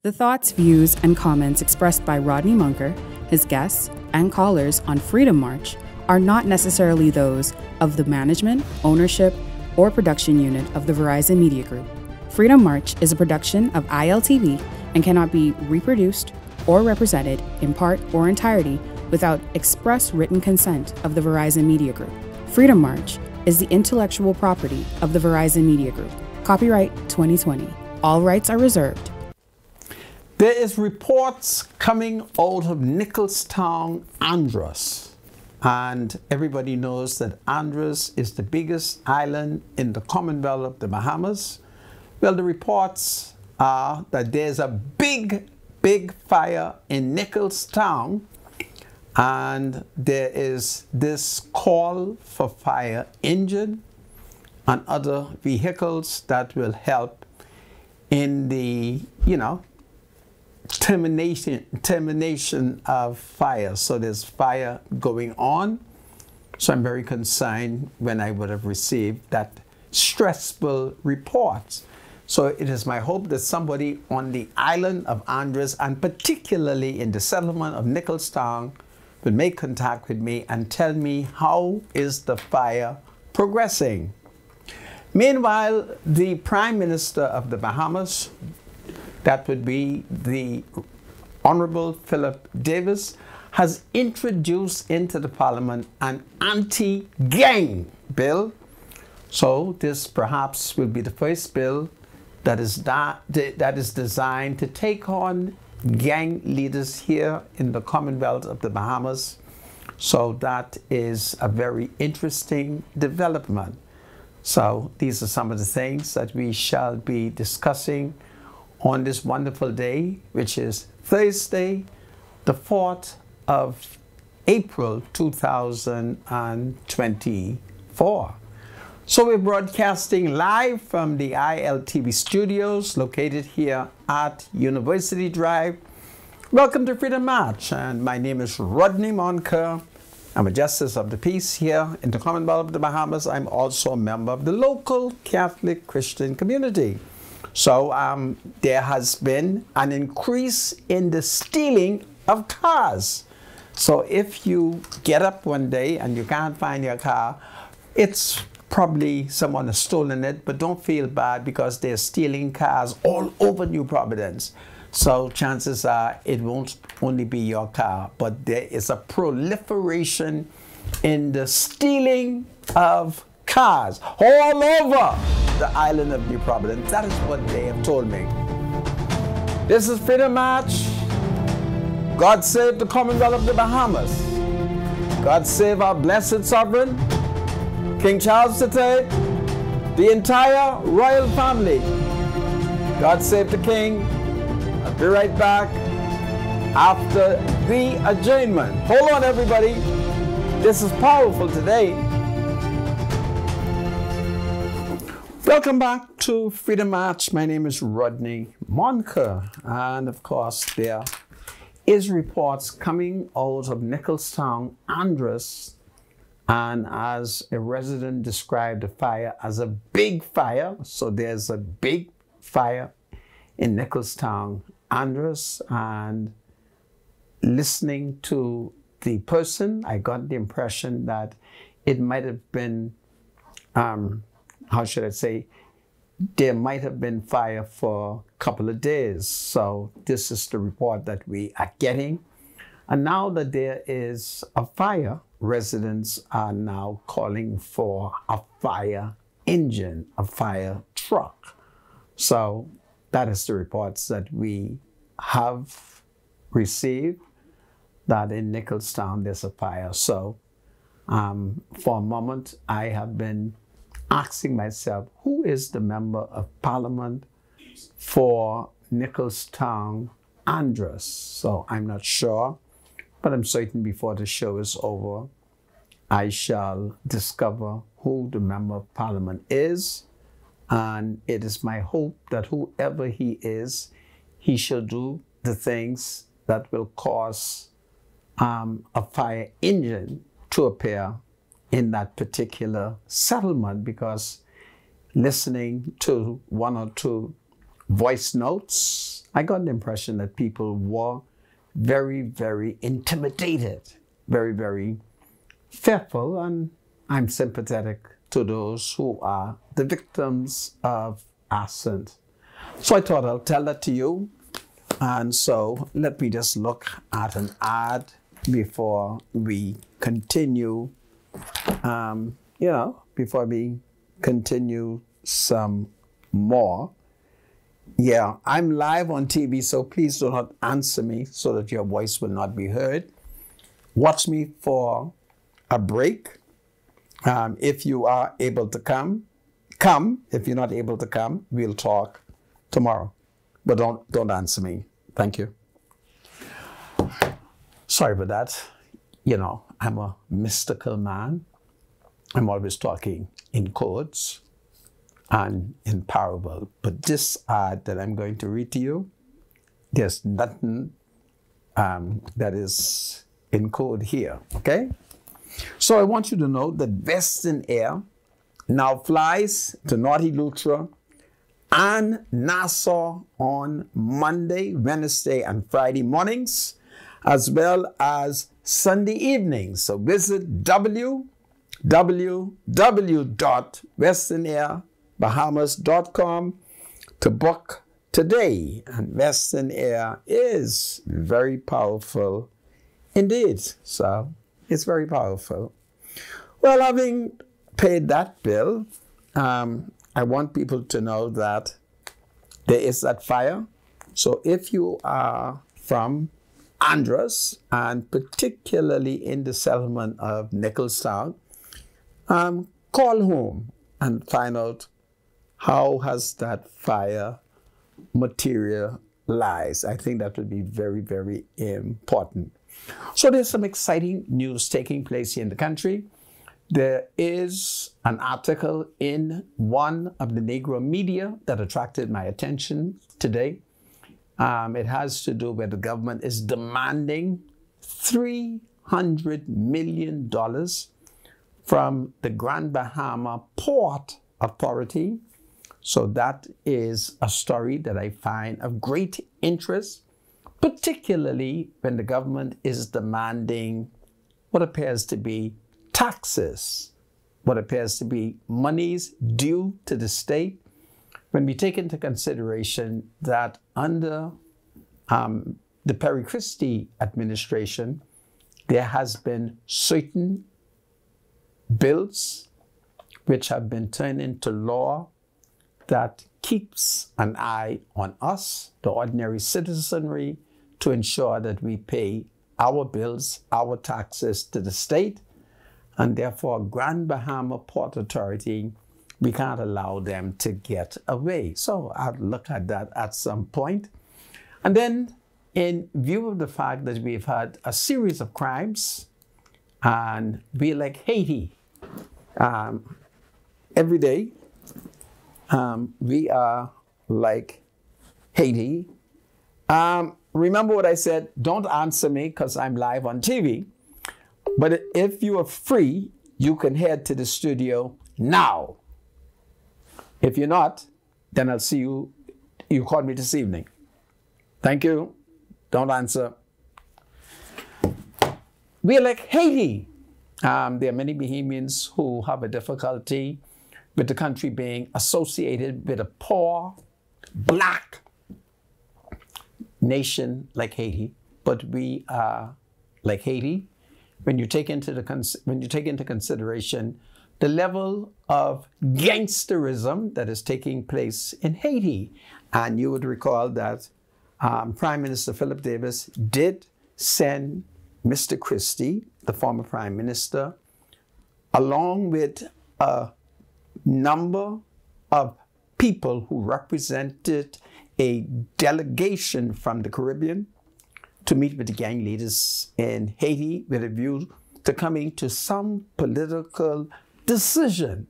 The thoughts, views, and comments expressed by Rodney Munker, his guests, and callers on Freedom March are not necessarily those of the management, ownership, or production unit of the Verizon Media Group. Freedom March is a production of ILTV and cannot be reproduced or represented in part or entirety without express written consent of the Verizon Media Group. Freedom March is the intellectual property of the Verizon Media Group. Copyright 2020. All rights are reserved. There is reports coming out of Nicholstown, Andros, and everybody knows that Andros is the biggest island in the Commonwealth of the Bahamas. Well, the reports are that there's a big fire in Nicholstown, and there is this call for fire engine and other vehicles that will help in the, termination of fire. So there's fire going on. So I'm very concerned when I would have received that stressful report. So it is my hope that somebody on the island of Andros, and particularly in the settlement of Nicholstown, will make contact with me and tell me how is the fire progressing. Meanwhile, the Prime Minister of the Bahamas, that would be the Honorable Philip Davis, has introduced into the Parliament an anti-gang bill. So this perhaps will be the first bill that is designed to take on gang leaders here in the Commonwealth of the Bahamas. So that is a very interesting development. So these are some of the things that we shall be discussing on this wonderful day, which is Thursday, the 4th of April, 2024. So we're broadcasting live from the ILTV studios located here at University Drive. Welcome to Freedom March, and my name is Rodney Munker. I'm a Justice of the Peace here in the Commonwealth of the Bahamas. I'm also a member of the local Catholic Christian community. So there has been an increase in the stealing of cars. So if you get up one day and you can't find your car, it's probably someone has stolen it, but don't feel bad because they're stealing cars all over New Providence. So chances are it won't only be your car, but there is a proliferation in the stealing of cars all over the island of New Providence. That is what they have told me. This is Freedom March. God save the Commonwealth of the Bahamas. God save our blessed sovereign, King Charles III, the entire royal family. God save the King. I'll be right back after the adjournment. Hold on, everybody. This is powerful today. Welcome back to Freedom March. My name is Rodney Munker, and of course there is reports coming out of Nicholstown, Andros, and as a resident described the fire as a big fire. So there's a big fire in Nicholstown, Andros, and listening to the person, I got the impression that it might have been, how should I say, there might have been fire for a couple of days. So this is the report that we are getting. And now that there is a fire, residents are now calling for a fire engine, a fire truck. So that is the reports that we have received, that in Nicholstown there's a fire. So for a moment, I have been asking myself, who is the member of Parliament for Nicholstown, Andros? So I'm not sure, but I'm certain before the show is over, I shall discover who the member of Parliament is. And it is my hope that whoever he is, he shall do the things that will cause a fire engine to appear in that particular settlement, because listening to one or two voice notes, I got the impression that people were very, very intimidated, very, very fearful, and I'm sympathetic to those who are the victims of arson. So I thought I'll tell that to you. And so let me just look at an ad before we continue, before we continue some more. Yeah, I'm live on TV, so please do not answer me so that your voice will not be heard. Watch me for a break. If you are able to come. If you're not able to come, we'll talk tomorrow. But don't answer me. Thank you. Sorry about that. You know, I'm a mystical man. I'm always talking in codes and in parable. But this ad that I'm going to read to you, there's nothing that is in code here, okay? So I want you to know that Western Air now flies to Naughty Lutra and Nassau on Monday, Wednesday, and Friday mornings, as well as Sunday evenings. So visit www.westernAirBahamas.com to book today. And Western Air is very powerful indeed. So it's very powerful. Well, having paid that bill, I want people to know that there is that fire. So if you are from Andros, and particularly in the settlement of Nicholstown, call home and find out how has that fire materialized. I think that would be very, very important. So there's some exciting news taking place here in the country. There is an article in one of the Negro media that attracted my attention today. It has to do where the government is demanding $300 million from the Grand Bahama Port Authority. So that is a story that I find of great interest, particularly when the government is demanding what appears to be taxes, what appears to be monies due to the state, when we take into consideration that under the Perry Christie administration, there has been certain bills which have been turned into law that keeps an eye on us, the ordinary citizenry, to ensure that we pay our bills, our taxes to the state, and therefore Grand Bahama Port Authority, we can't allow them to get away. So I'll look at that at some point. And then in view of the fact that we've had a series of crimes, and we like Haiti, every day we are like Haiti. Remember what I said, don't answer me because I'm live on TV. But if you are free, you can head to the studio now. If you're not, then I'll see you. You called me this evening. Thank you. Don't answer. We're like Haiti. There are many Bahamians who have a difficulty with the country being associated with a poor, black nation like Haiti. But we are like Haiti when you take into consideration the level of gangsterism that is taking place in Haiti. And you would recall that Prime Minister Philip Davis did send Mr. Christie, the former Prime Minister, along with a number of people who represented a delegation from the Caribbean to meet with the gang leaders in Haiti with a view to coming to some political decision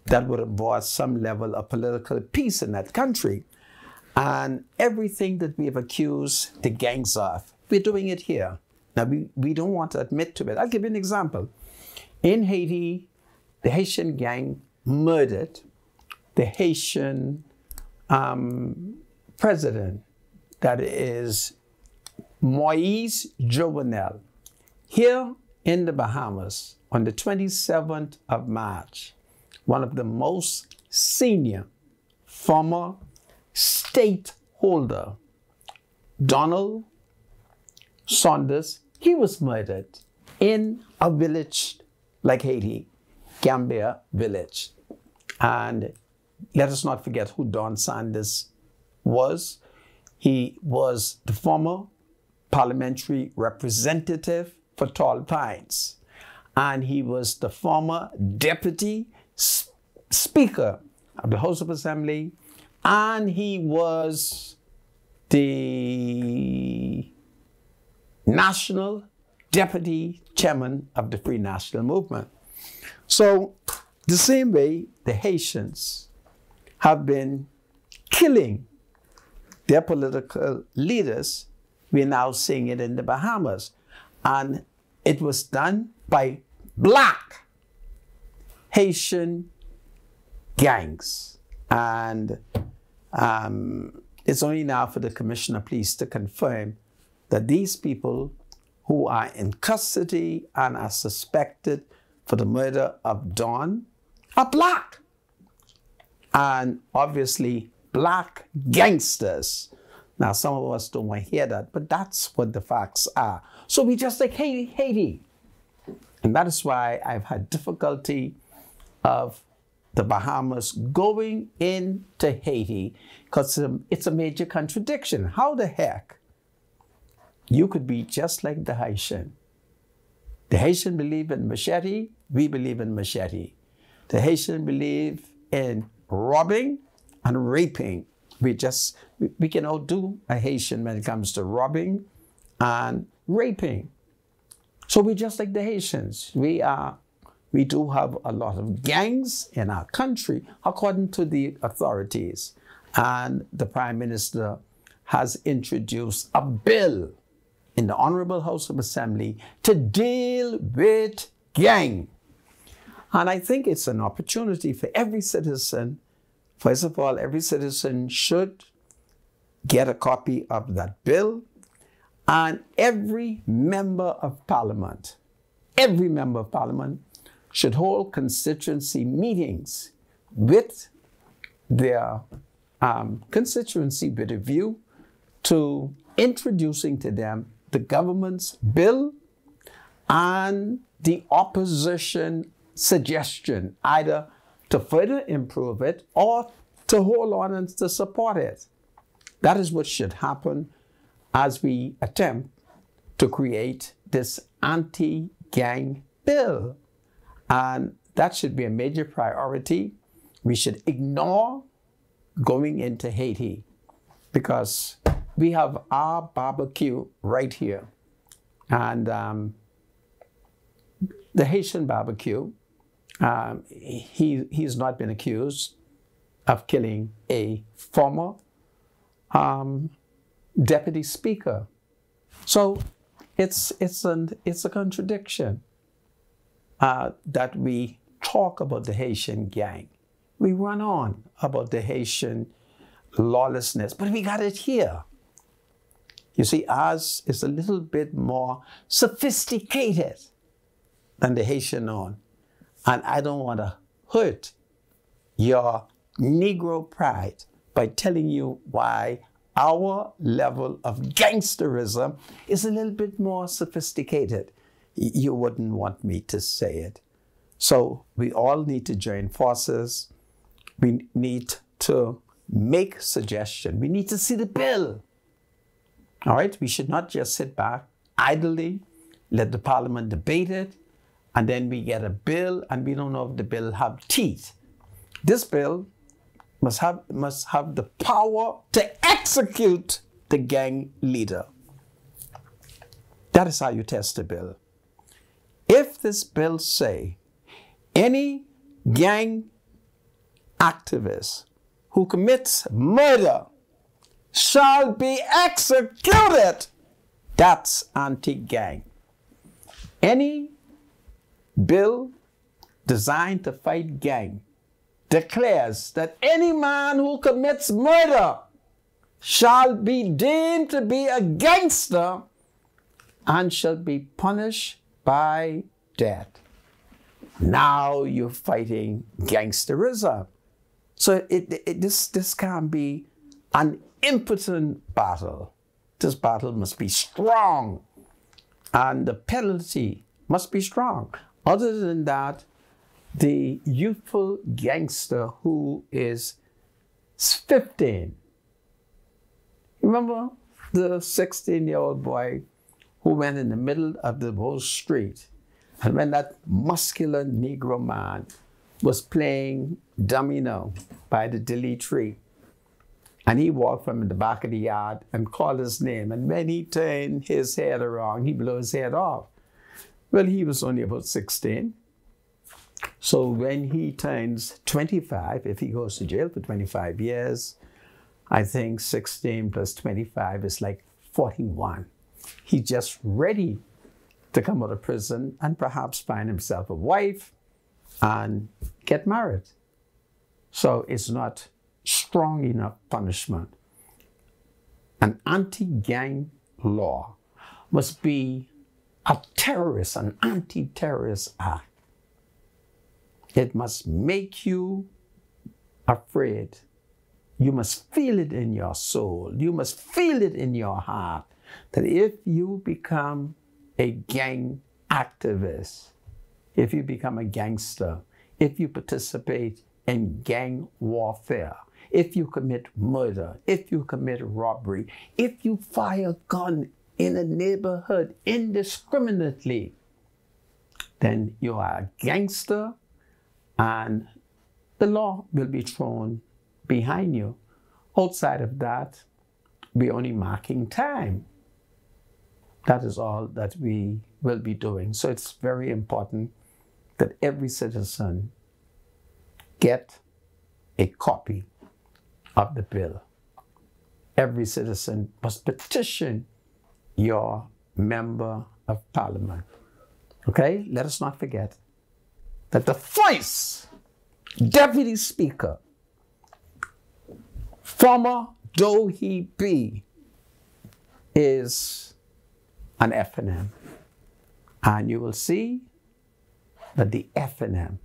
that would have brought some level of political peace in that country. And everything that we have accused the gangs of, we're doing it here. Now, we don't want to admit to it. I'll give you an example. In Haiti, the Haitian gang murdered the Haitian president, that is Moise Jovenel, here in the Bahamas on the 27th of March, one of the most senior former state holder, Donald Saunders, he was murdered in a village like Haiti, Gambia village. And let us not forget who Don Sanders was. He was the former parliamentary representative for Tall Pines. And he was the former deputy speaker of the House of Assembly. And he was the national deputy chairman of the Free National Movement. So the same way the Haitians have been killing their political leaders, we're now seeing it in the Bahamas. And it was done by black Haitian gangs. And it's only now for the Commissioner of Police to confirm that these people who are in custody and are suspected for the murder of Don are black. And obviously, black gangsters. Now, some of us don't want to hear that, but that's what the facts are. So we just like Haiti. And that is why I've had difficulty of the Bahamas going into Haiti, because it's a major contradiction. How the heck you could be just like the Haitian? The Haitian believe in machete, we believe in machete. The Haitian believe in robbing and raping. We can outdo a Haitian when it comes to robbing and raping. So we're just like the Haitians. We do have a lot of gangs in our country, according to the authorities. And the Prime Minister has introduced a bill in the Honorable House of Assembly to deal with gang. And I think it's an opportunity for every citizen. First of all, every citizen should get a copy of that bill. And every member of parliament should hold constituency meetings with their constituency with a view to introducing to them the government's bill and the opposition suggestion, either to further improve it or to hold on and to support it. That is what should happen as we attempt to create this anti-gang bill. And that should be a major priority. We should ignore going into Haiti because we have our barbecue right here. And the Haitian barbecue, he's not been accused of killing a former deputy speaker. So it's a contradiction that we talk about the Haitian gang. We run on about the Haitian lawlessness, but we got it here. You see, ours is a little bit more sophisticated than the Haitian own. And I don't want to hurt your Negro pride by telling you why our level of gangsterism is a little bit more sophisticated. You wouldn't want me to say it. So we all need to join forces. We need to make suggestions. We need to see the bill. All right? We should not just sit back idly, let the parliament debate it, and then we get a bill and we don't know if the bill have teeth. This bill must have the power to execute the gang leader. That is how you test a bill. If this bill say any gang activist who commits murder shall be executed, that's anti-gang. Any bill designed to fight gang declares that any man who commits murder shall be deemed to be a gangster and shall be punished by death. Now you're fighting gangsterism. So this can't be an impotent battle. This battle must be strong, and the penalty must be strong. Other than that, the youthful gangster who is 15, remember the 16-year-old boy who went in the middle of the whole street, and when that muscular Negro man was playing domino by the dilly tree, and he walked from the back of the yard and called his name, and when he turned his head around, he blew his head off. Well, he was only about 16. So when he turns 25, if he goes to jail for 25 years, I think 16 plus 25 is like 41. He's just ready to come out of prison and perhaps find himself a wife and get married. So it's not strong enough punishment. An anti-gang law must be a terrorist, an anti-terrorist act. It must make you afraid. You must feel it in your soul. You must feel it in your heart that if you become a gang activist, if you become a gangster, if you participate in gang warfare, if you commit murder, if you commit robbery, if you fire a gun in a neighborhood indiscriminately, then you are a gangster, and the law will be thrown behind you. Outside of that, we're only marking time. That is all that we will be doing. So it's very important that every citizen get a copy of the bill. Every citizen must petition your member of parliament. Okay? Let us not forget that the vice deputy speaker, former though he be, is an FNM. And you will see that the FNM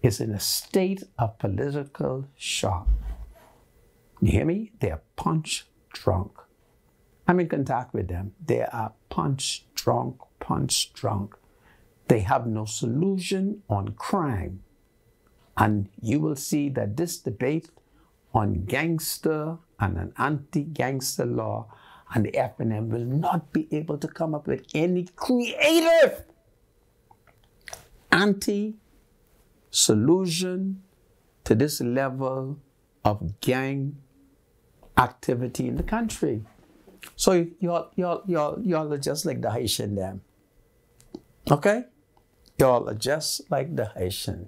is in a state of political shock. You hear me? They are punch drunk. I'm in contact with them. They are punch drunk, punch drunk. They have no solution on crime. And you will see that this debate on gangster and an anti-gangster law and the FNM will not be able to come up with any creative anti-solution to this level of gang activity in the country. So y'all are just like the Haitian them. Okay? Y'all are just like the Haitian.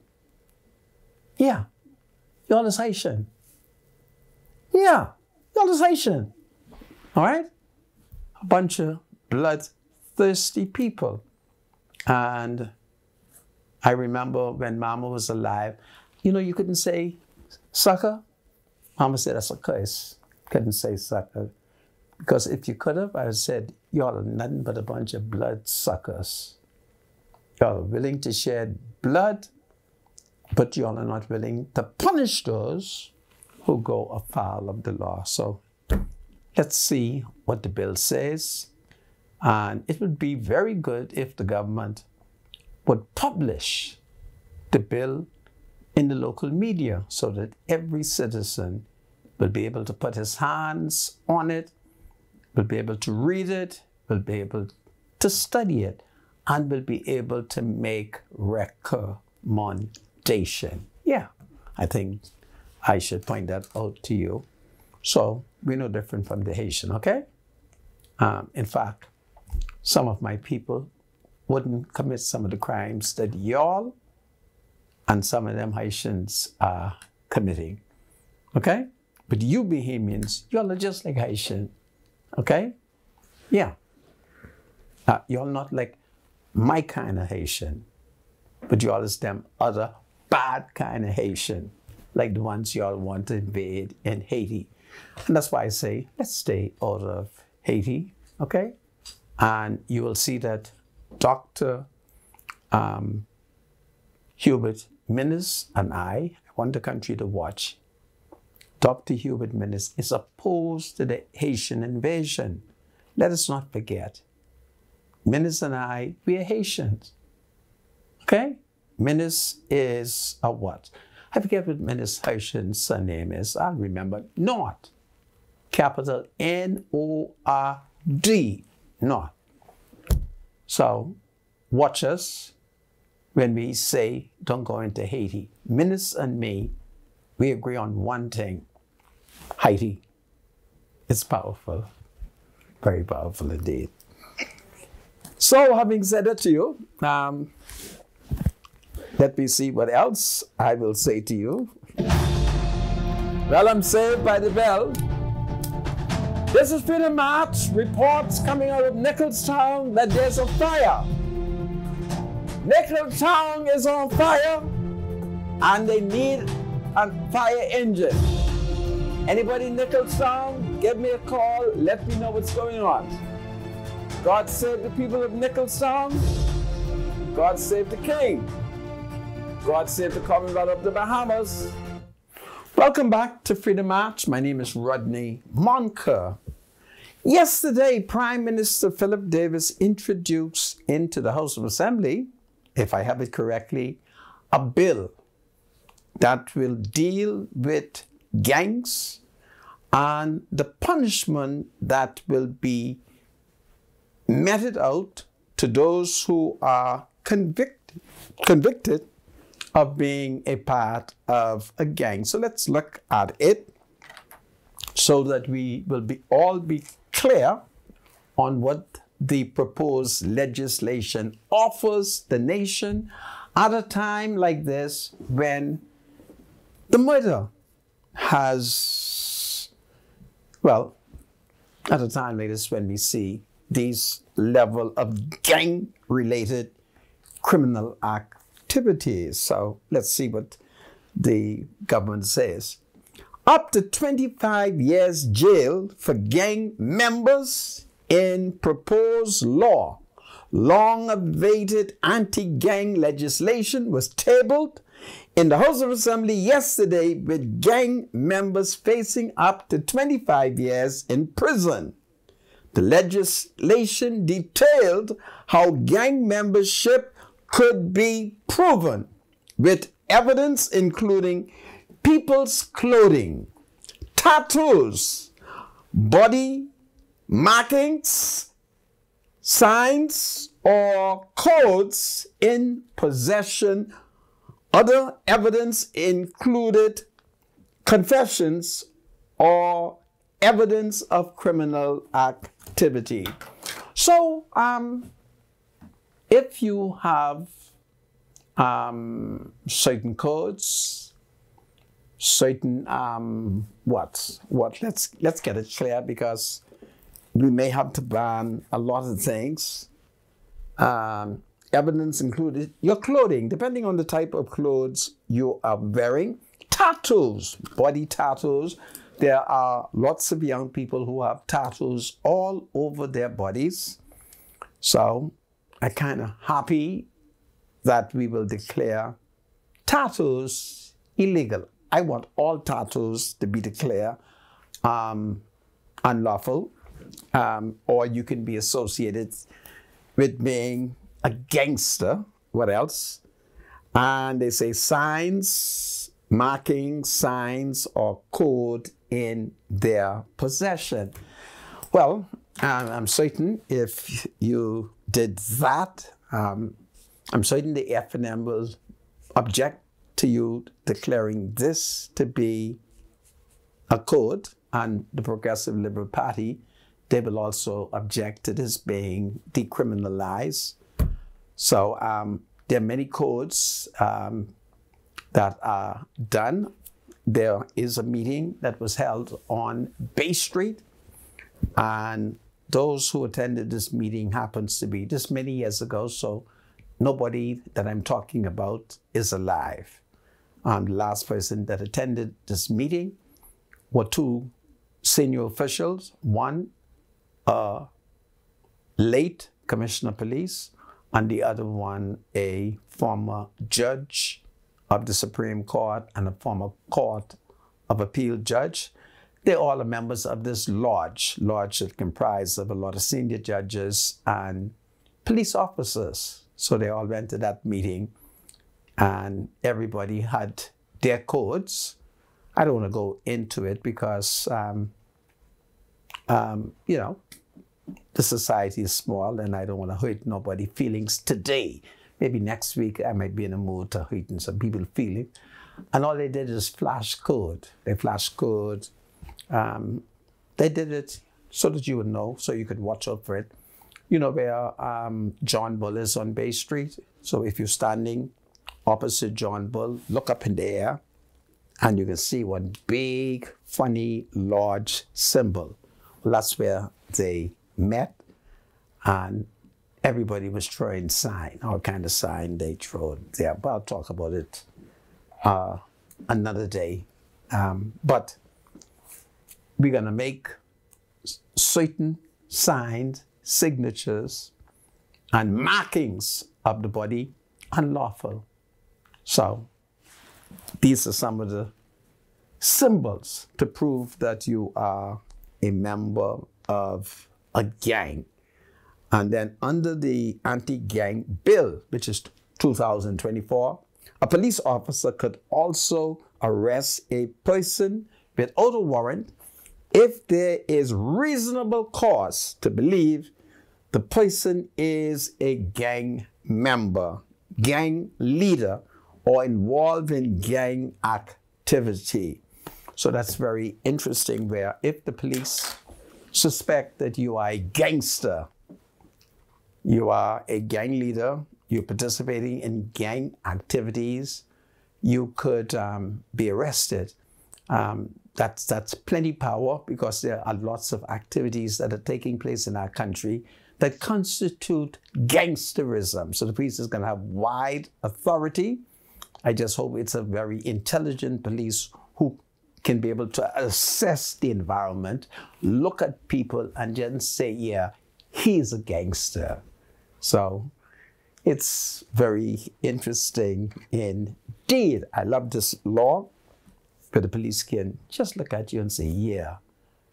Yeah. Y'all is Haitian. Yeah. Y'all is Haitian. All right? A bunch of bloodthirsty people. And I remember when Mama was alive, you know, you couldn't say sucker. Mama said that's a curse. Couldn't say sucker. Because if you could have, I would have said, y'all are nothing but a bunch of blood suckers. Y'all are willing to shed blood, but y'all are not willing to punish those who go afoul of the law. So let's see what the bill says. And it would be very good if the government would publish the bill in the local media so that every citizen will be able to put his hands on it, will be able to read it, will be able to study it, and will be able to make recommendation. Yeah, I think I should point that out to you. So we're no different from the Haitian, okay? In fact, some of my people wouldn't commit some of the crimes that y'all and some of them Haitians are committing, okay? But you Bahamians, y'all are just like Haitian, okay? Yeah. Y'all not like my kind of Haitian, but y'all is them other bad kind of Haitian, like the ones y'all want to invade in Haiti. And that's why I say, let's stay out of Haiti, okay? And you will see that Dr. Hubert Minnis and I want the country to watch. Dr. Hubert Minnis is opposed to the Haitian invasion. Let us not forget. Minnis and I, we are Haitians. Okay? Minnis is a what? I forget what Minnis' Haitian surname is. I'll remember. Nord. Capital N-O-R-D. Nord. So, watch us when we say don't go into Haiti. Minnis and me, we agree on one thing. Haiti. It's powerful. Very powerful indeed. So, having said that to you, let me see what else I will say to you. Well, I'm saved by the bell. This is Freedom March. Reports coming out of Nicholstown that there's a fire. Nicholstown is on fire and they need a fire engine. Anybody in Nicholstown, give me a call. Let me know what's going on. God save the people of Nicholstown. God save the King. God save the Commonwealth of the Bahamas. Welcome back to Freedom March. My name is Rodney Monker. Yesterday, Prime Minister Philip Davis introduced into the House of Assembly, if I have it correctly, a bill that will deal with gangs and the punishment that will be meted out to those who are convicted of being a part of a gang. So let's look at it so that we will all be clear on what the proposed legislation offers the nation at a time like this when the murder has, well, at a time like this when we see these level of gang-related criminal activities. So let's see what the government says. Up to 25 years jail for gang members in proposed law. Long-awaited anti-gang legislation was tabled in the House of Assembly yesterday with gang members facing up to 25 years in prison. The legislation detailed how gang membership could be proven with evidence including people's clothing, tattoos, body markings, signs, or codes in possession. Other evidence included confessions or evidence of criminal activity. So, if you have certain codes, certain let's get it clear, because we may have to ban a lot of things. Evidence included your clothing, depending on the type of clothes you are wearing. Tattoos, body tattoos. There are lots of young people who have tattoos all over their bodies. So I'm kind of happy that we will declare tattoos illegal. I want all tattoos to be declared unlawful, or you can be associated with being a gangster. What else? And they say signs, markings, signs, or code in their possession. Well, I'm certain if you did that, I'm certain the F&M will object to you declaring this to be a code, and the Progressive Liberal Party, they will also object to this being decriminalized. So there are many codes that are done. There is a meeting that was held on Bay Street, and those who attended this meeting happens to be this many years ago, so nobody that I'm talking about is alive. The last person that attended this meeting were two senior officials, one late commissioner of police, and the other one a former judge of the Supreme Court and a former Court of Appeal judge. They all are members of this lodge that comprised of a lot of senior judges and police officers. So they all went to that meeting, and everybody had their codes. I don't want to go into it because, you know, the society is small and I don't want to hurt nobody's feelings today. Maybe next week I might be in a mood to hurt some people's feelings. And all they did is flash code. They flash code. They did it so that you would know, so you could watch out for it. You know where John Bull is on Bay Street? So if you're standing opposite John Bull, look up in the air and you can see one big, funny, large symbol. Well, that's where they met, and everybody was throwing sign, all kind of sign they throw there. But I'll talk about it another day. But we're going to make certain signed signatures and markings of the body unlawful. So these are some of the symbols to prove that you are a member of a gang. And then under the anti-gang bill, which is 2024, a police officer could also arrest a person without a warrant if there is reasonable cause to believe the person is a gang member, gang leader, or involved in gang activity. So that's very interesting, where if the police suspect that you are a gangster, you are a gang leader, you're participating in gang activities, you could be arrested. That's plenty power, because there are lots of activities that are taking place in our country that constitute gangsterism. So the police is going to have wide authority. I just hope it's a very intelligent police who can be able to assess the environment, look at people and just say, yeah, he's a gangster. So it's very interesting indeed. I love this law where the police can just look at you and say, yeah,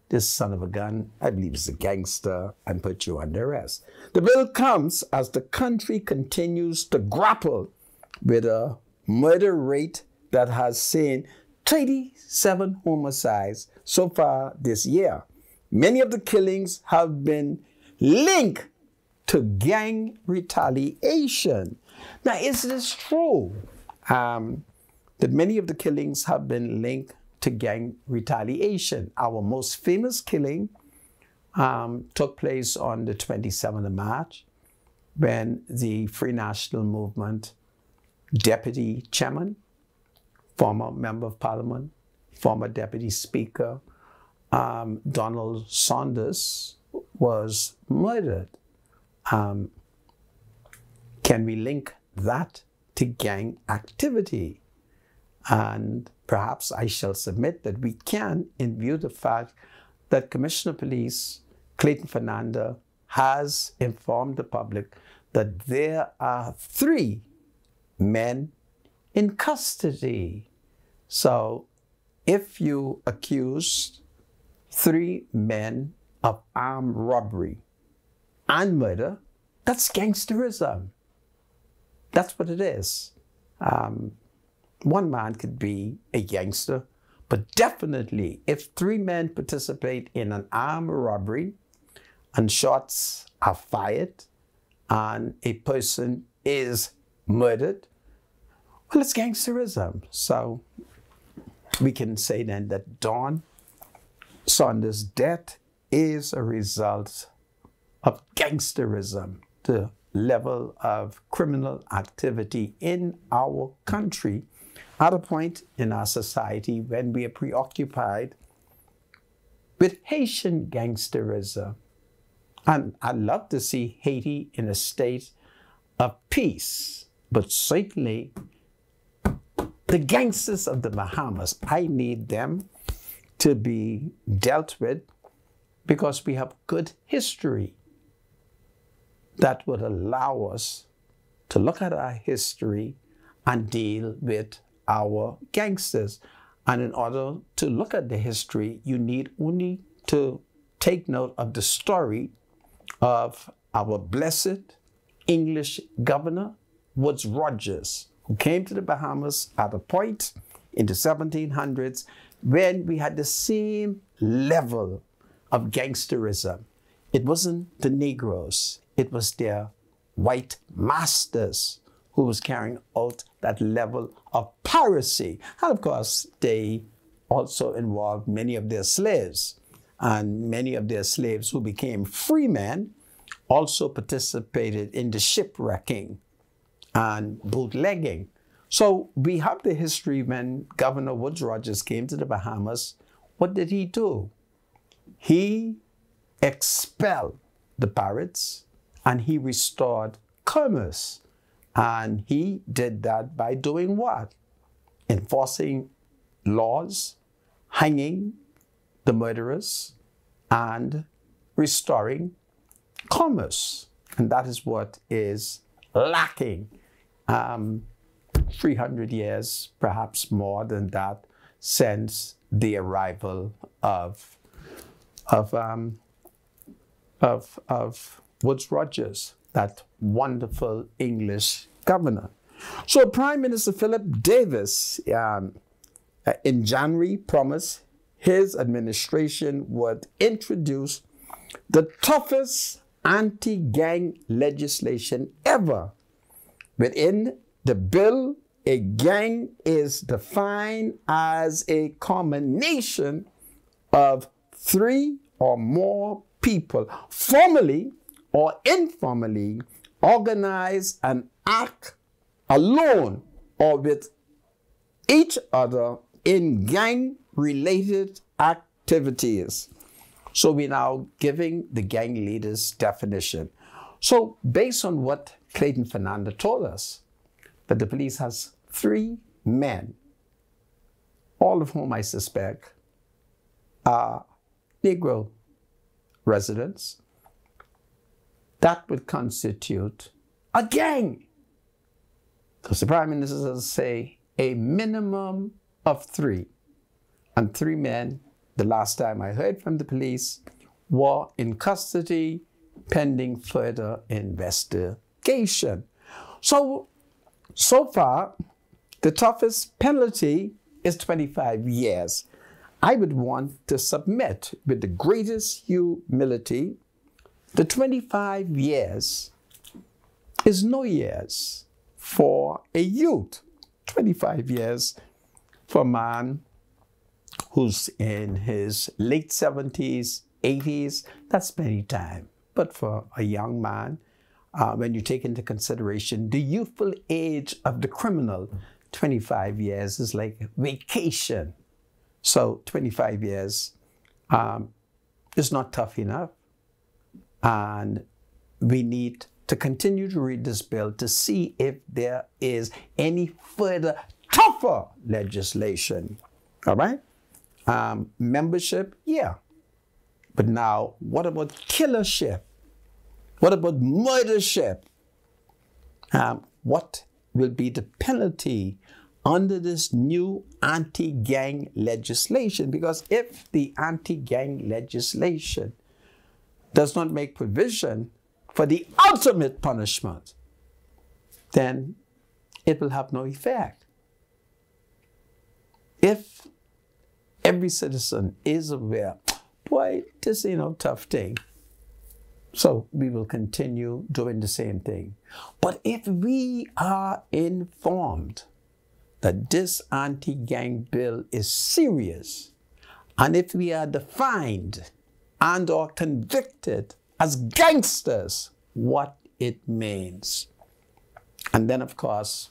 this son of a gun, I believe is a gangster, and put you under arrest. The bill comes as the country continues to grapple with a murder rate that has seen 37 homicides so far this year. Many of the killings have been linked to gang retaliation. Now, is this true? That many of the killings have been linked to gang retaliation. Our most famous killing took place on the 27th of March, when the Free National Movement Deputy Chairman, former Member of Parliament, former Deputy Speaker, Donald Saunders, was murdered. Can we link that to gang activity? And perhaps I shall submit that we can, in view of the fact that Commissioner of Police Clayton Fernanda has informed the public that there are 3 men in custody. So if you accuse 3 men of armed robbery and murder, that's gangsterism. That's what it is. One man could be a gangster, but definitely if 3 men participate in an armed robbery and shots are fired and a person is murdered, well, it's gangsterism. So we can say then that Don Saunders' death is a result of gangsterism, the level of criminal activity in our country at a point in our society when we are preoccupied with Haitian gangsterism. And I'd love to see Haiti in a state of peace, but certainly the gangsters of the Bahamas, I need them to be dealt with because we have good history that would allow us to look at our history and deal with our gangsters. And in order to look at the history, you need only to take note of the story of our blessed English governor, Woodes Rogers, who came to the Bahamas at a point in the 1700s when we had the same level of gangsterism. It wasn't the Negroes, it was their white masters who was carrying out that level of piracy. And of course, they also involved many of their slaves. And many of their slaves who became free men also participated in the shipwrecking and bootlegging. So we have the history when Governor Woodes Rogers came to the Bahamas. What did he do? He expelled the pirates and he restored commerce. And he did that by doing what? Enforcing laws, hanging the murderers, and restoring commerce. And that is what is lacking. 300 years, perhaps more than that, since the arrival of Woodes Rogers, that wonderful English governor. So Prime Minister Philip Davis in January promised his administration would introduce the toughest anti-gang legislation ever. Within the bill, a gang is defined as a combination of 3 or more people, formally or informally, organize and act alone or with each other in gang-related activities. So we're now giving the gang leaders definition. So based on what Clayton Fernanda told us, that the police has 3 men, all of whom I suspect are Negro residents, that would constitute a gang. Because the Prime Minister does say a minimum of 3. And 3 men, the last time I heard from the police, were in custody pending further investigation. So far, the toughest penalty is 25 years. I would want to submit with the greatest humility, the 25 years is no years for a youth. 25 years for a man who's in his late 70s, 80s, that's plenty time. But for a young man, when you take into consideration the youthful age of the criminal, 25 years is like vacation. So 25 years is not tough enough. And we need to continue to read this bill to see if there is any further tougher legislation. All right? Membership, yeah. But now, what about killership? What about murdership? What will be the penalty under this new anti-gang legislation? Because if the anti-gang legislation does not make provision for the ultimate punishment, then it will have no effect. If every citizen is aware, boy, this ain't no tough thing, so we will continue doing the same thing. But if we are informed that this anti-gang bill is serious, and if we are defined and or convicted as gangsters, what it means. And then, of course,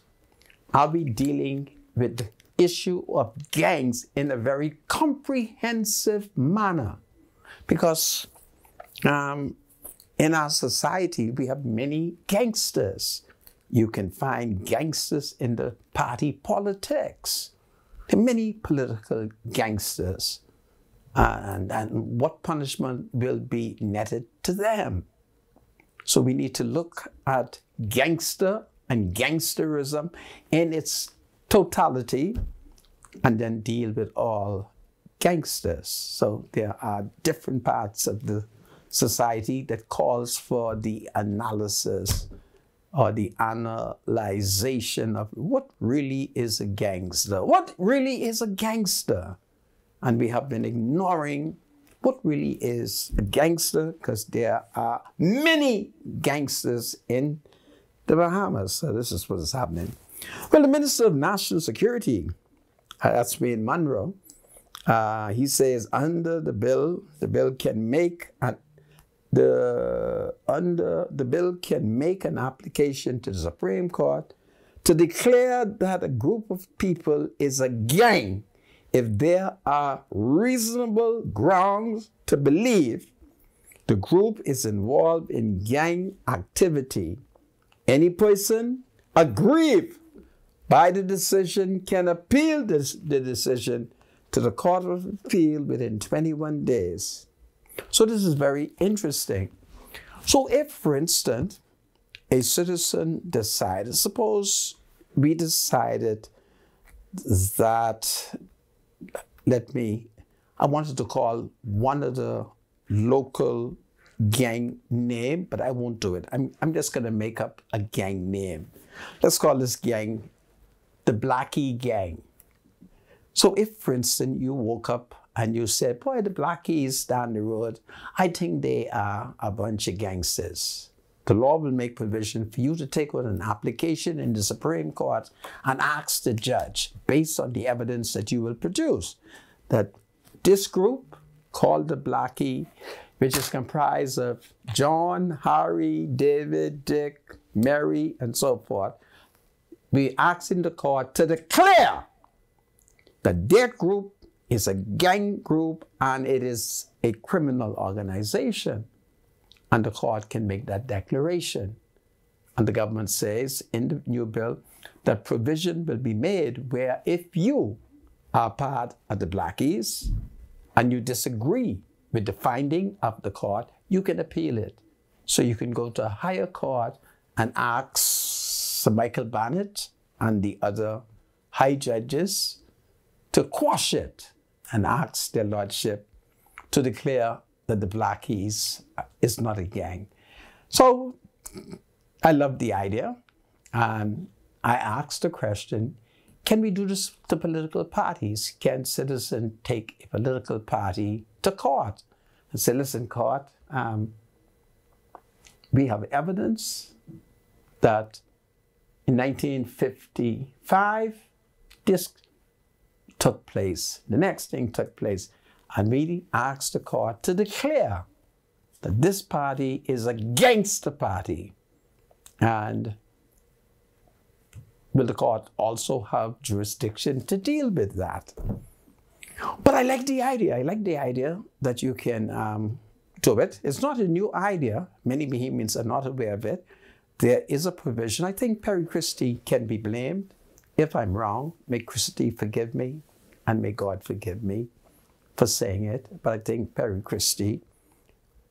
I'll be dealing with the issue of gangs in a very comprehensive manner. Because in our society, we have many gangsters. You can find gangsters in the party politics. There are many political gangsters. and what punishment will be netted to them. So we need to look at gangster and gangsterism in its totality and then deal with all gangsters. So there are different parts of the society that calls for the analysis or the analyzation of what really is a gangster. What really is a gangster? And we have been ignoring what really is a gangster because there are many gangsters in the Bahamas. So this is what is happening. Well, the Minister of National Security, that's Wayne Monroe, he says under the bill can make an application to the Supreme Court to declare that a group of people is a gang if there are reasonable grounds to believe the group is involved in gang activity. Any person aggrieved by the decision can appeal the decision to the Court of Appeal within 21 days. So this is very interesting. So if, for instance, a citizen decided, suppose we decided that, I wanted to call one of the local gang name, but I won't do it. I'm just going to make up a gang name. Let's call this gang the Blackie Gang. So if, for instance, you woke up and you said, boy, the Blackies down the road, I think they are a bunch of gangsters. The law will make provision for you to take out an application in the Supreme Court and ask the judge, based on the evidence that you will produce, that this group called the Blackie, which is comprised of John, Harry, David, Dick, Mary, and so forth, we're asking the court to declare that their group is a gang group and it is a criminal organization. And the court can make that declaration. And the government says in the new bill that provision will be made where if you are part of the Blackies and you disagree with the finding of the court, you can appeal it. So you can go to a higher court and ask Sir Michael Barnett and the other high judges to quash it and ask their lordship to declare that the Blackies is not a gang. So I love the idea. I asked the question, can we do this to political parties? Can citizens take a political party to court and say, listen, court, we have evidence that in 1955, this took place. The next thing took place. And we asked the court to declare that this party is a gangster party. And will the court also have jurisdiction to deal with that? But I like the idea. I like the idea that you can do it. It's not a new idea. Many Bahamians are not aware of it. There is a provision. I think Perry Christie can be blamed. If I'm wrong, may Christie forgive me, and may God forgive me for saying it. But I think Perry Christie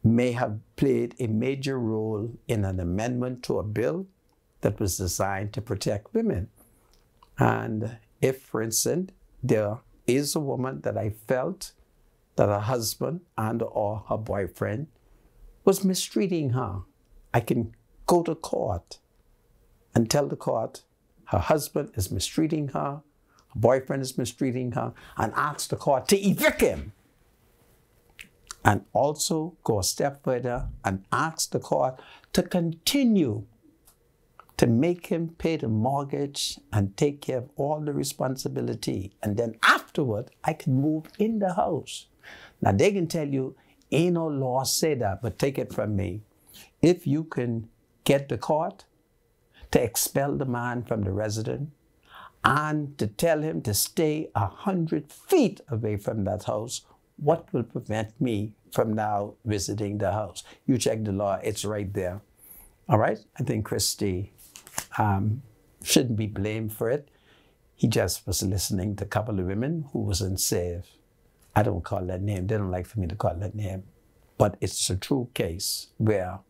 may have played a major role in an amendment to a bill that was designed to protect women. And if, for instance, there is a woman that I felt that her husband and or her boyfriend was mistreating her, I can go to court and tell the court her husband is mistreating her, her boyfriend is mistreating her, and ask the court to evict him. And also go a step further and ask the court to continue to make him pay the mortgage and take care of all the responsibility. And then afterward, I can move in the house. Now they can tell you, ain't no law say that, but take it from me. If you can get the court to expel the man from the residence and to tell him to stay 100 feet away from that house, what will prevent me from now visiting the house? You check the law, it's right there. All right? I think Christie shouldn't be blamed for it. He just was listening to a couple of women who wasn't safe. I don't call that name. They don't like for me to call that name. But it's a true case where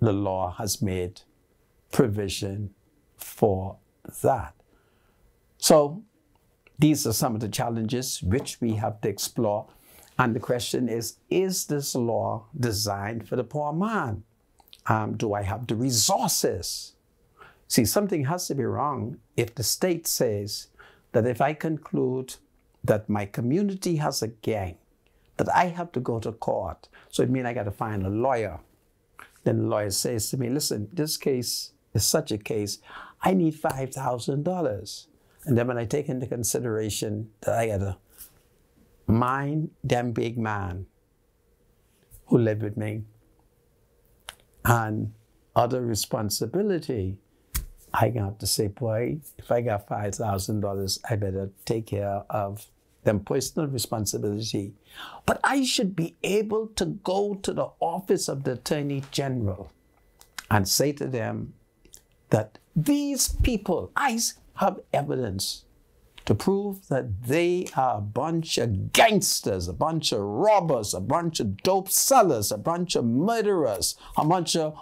the law has made provision for that. So these are some of the challenges which we have to explore. And the question is this law designed for the poor man? Do I have the resources? See, something has to be wrong if the state says that if I conclude that my community has a gang, that I have to go to court. So it means I got to find a lawyer. Then the lawyer says to me, listen, this case is such a case, I need $5,000. And then when I take into consideration that I got to mind them big man who live with me and other responsibility, I got to say, boy, if I got $5,000, I better take care of them personal responsibility. But I should be able to go to the office of the Attorney General and say to them that these people, I have evidence to prove that they are a bunch of gangsters, a bunch of robbers, a bunch of dope sellers, a bunch of murderers, a bunch of...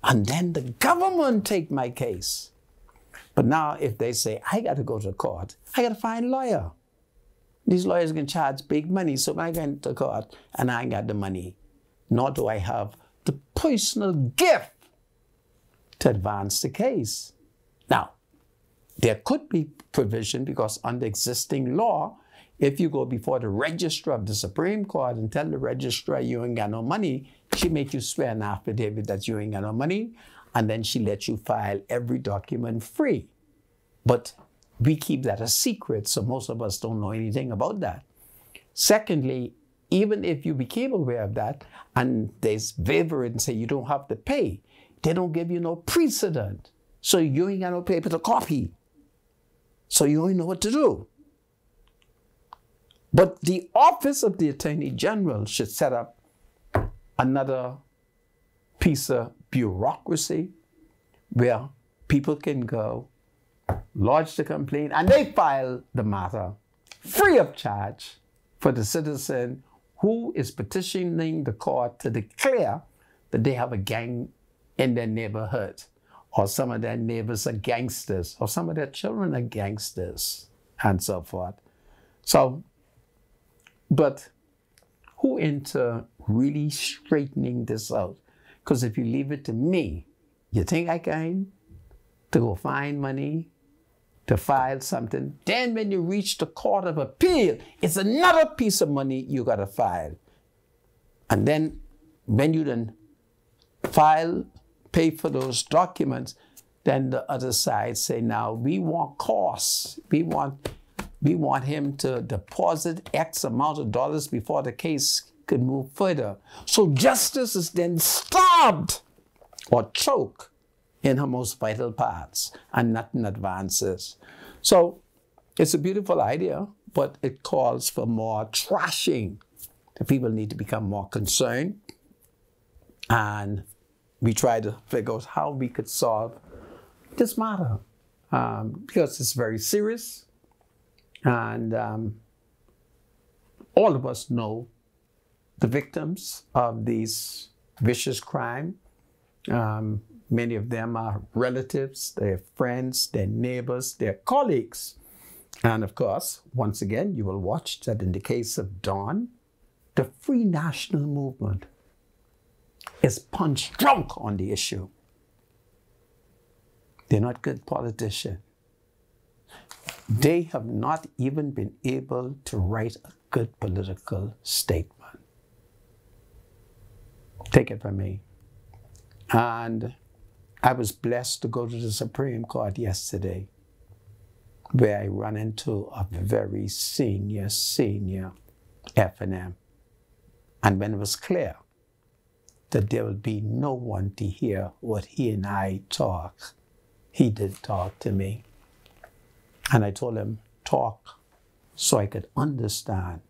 And then the government take my case. But now if they say, I got to go to court, I got to find a lawyer. These lawyers can charge big money, so I go to court and I ain't got the money. Nor do I have the personal gift to advance the case. Now, there could be provision because under existing law, if you go before the registrar of the Supreme Court and tell the registrar you ain't got no money, she make you swear an affidavit that you ain't got no money, and then she lets you file every document free. But we keep that a secret, so most of us don't know anything about that. Secondly, even if you became aware of that, and there's waiver and say you don't have to pay, they don't give you no precedent. So you ain't got no paper to copy. So you don't know what to do. But the office of the Attorney General should set up another piece of bureaucracy where people can go, lodge the complaint, and they file the matter free of charge for the citizen who is petitioning the court to declare that they have a gang in their neighborhood, or some of their neighbors are gangsters, or some of their children are gangsters, and so forth. So, but who into really straightening this out? Because if you leave it to me, you think I can to go find money to file something, then when you reach the Court of Appeal, it's another piece of money you got to file. And then when you then file, pay for those documents, then the other side say, now we want costs. We want him to deposit X amount of dollars before the case could move further. So justice is then starved or choked in her most vital parts, and nothing advances. So it's a beautiful idea, but it calls for more trashing. The people need to become more concerned, and we try to figure out how we could solve this matter, because it's very serious, and all of us know the victims of these vicious crime. Many of them are relatives, they're friends, they're neighbors, they're colleagues. And of course, once again, you will watch that in the case of Dawn, the Free National Movement is punch drunk on the issue. They're not good politicians. They have not even been able to write a good political statement. Take it from me. And I was blessed to go to the Supreme Court yesterday, where I ran into a very senior F&M. And when it was clear that there would be no one to hear what he and I talk, he did talk to me. And I told him, talk so I could understand.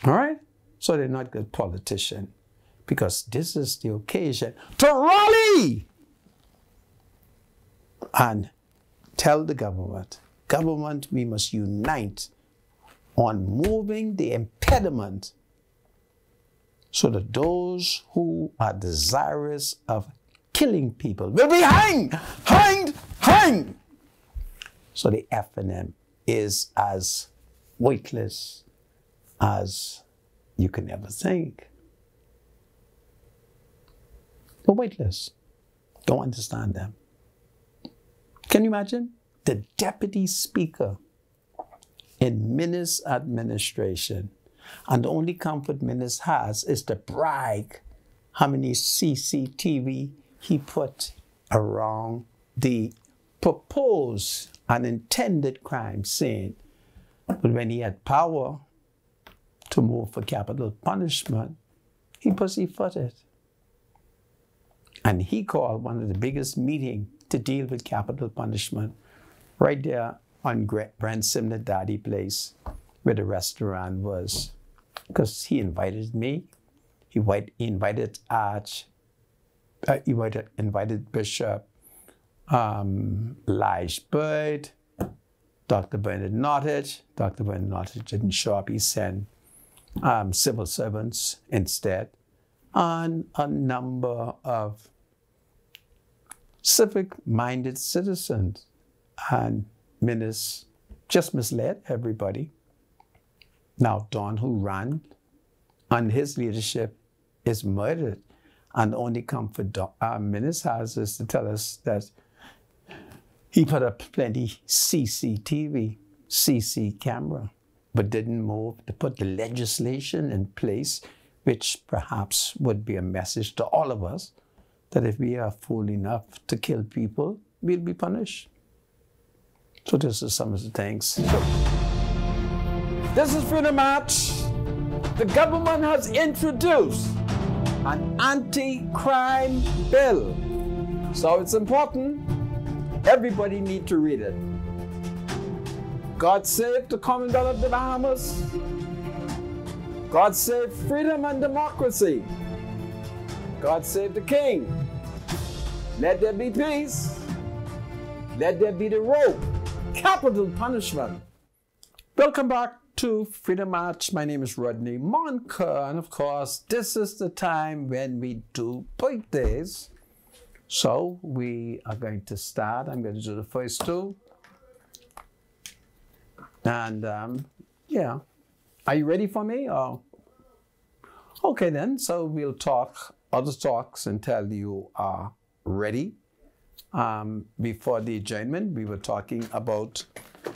All right? So they're not good politicians, because this is the occasion to rally and tell the government, we must unite on moving the impediment so that those who are desirous of killing people will be hanged, hanged, hanged. So the FNM is as weightless as you can ever think. They're weightless. Don't understand them. Can you imagine? The deputy speaker in Minnis administration, and the only comfort Minnis has is to brag how many CCTV he put around the proposed and intended crime scene. But when he had power to move for capital punishment, he pussyfooted. And he called one of the biggest meetings to deal with capital punishment right there on Brent Simner Daddy Place, where the restaurant was. Because he invited me, he invited Bishop Lige Bird, Dr. Bernard Nottage. Dr. Bernard Nottage didn't show up. He sent civil servants instead, and a number of civic-minded citizens. And Minnis just misled everybody. Now Don, who ran, and his leadership is murdered. And the only comfort Minnis has is to tell us that he put up plenty CCTV, CC camera, but didn't move to put the legislation in place, which perhaps would be a message to all of us that if we are fool enough to kill people, we'll be punished. So this is some of the things. This is Freedom March. The government has introduced an anti-crime bill. So it's important. Everybody needs to read it. God save the Commonwealth of the Bahamas. God save freedom and democracy. God save the King. Let there be peace. Let there be the rope. Capital punishment. Welcome back to Freedom March. My name is Rodney Monker, and of course, this is the time when we do birthdays. So we are going to start. I'm going to do the first two. And yeah, are you ready for me? Or? Okay then, so we'll talk other talks until you are ready. Before the adjournment, we were talking about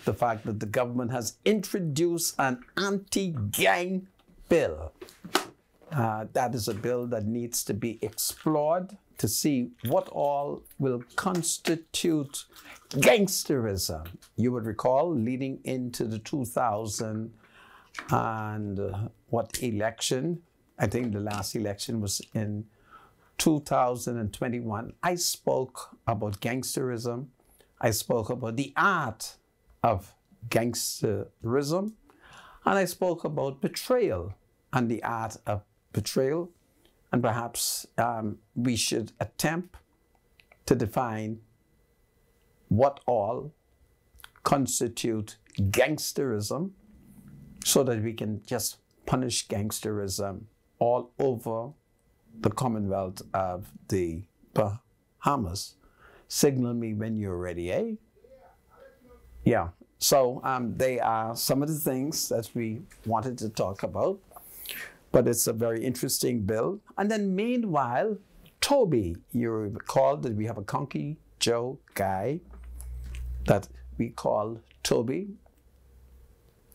the fact that the government has introduced an anti-gang bill. That is a bill that needs to be explored to see what all will constitute gangsterism. You would recall leading into the 2000 and what election, I think the last election was in 2021, I spoke about gangsterism. I spoke about the art of gangsterism. And I spoke about betrayal and the art of betrayal. And perhaps we should attempt to define what all constitute gangsterism so that we can just punish gangsterism all over the Commonwealth of the Bahamas. Signal me when you're ready, eh? Yeah, so they are some of the things that we wanted to talk about, but it's a very interesting bill. And then meanwhile, Toby, you recall that we have a Conky Joe guy that we call Toby.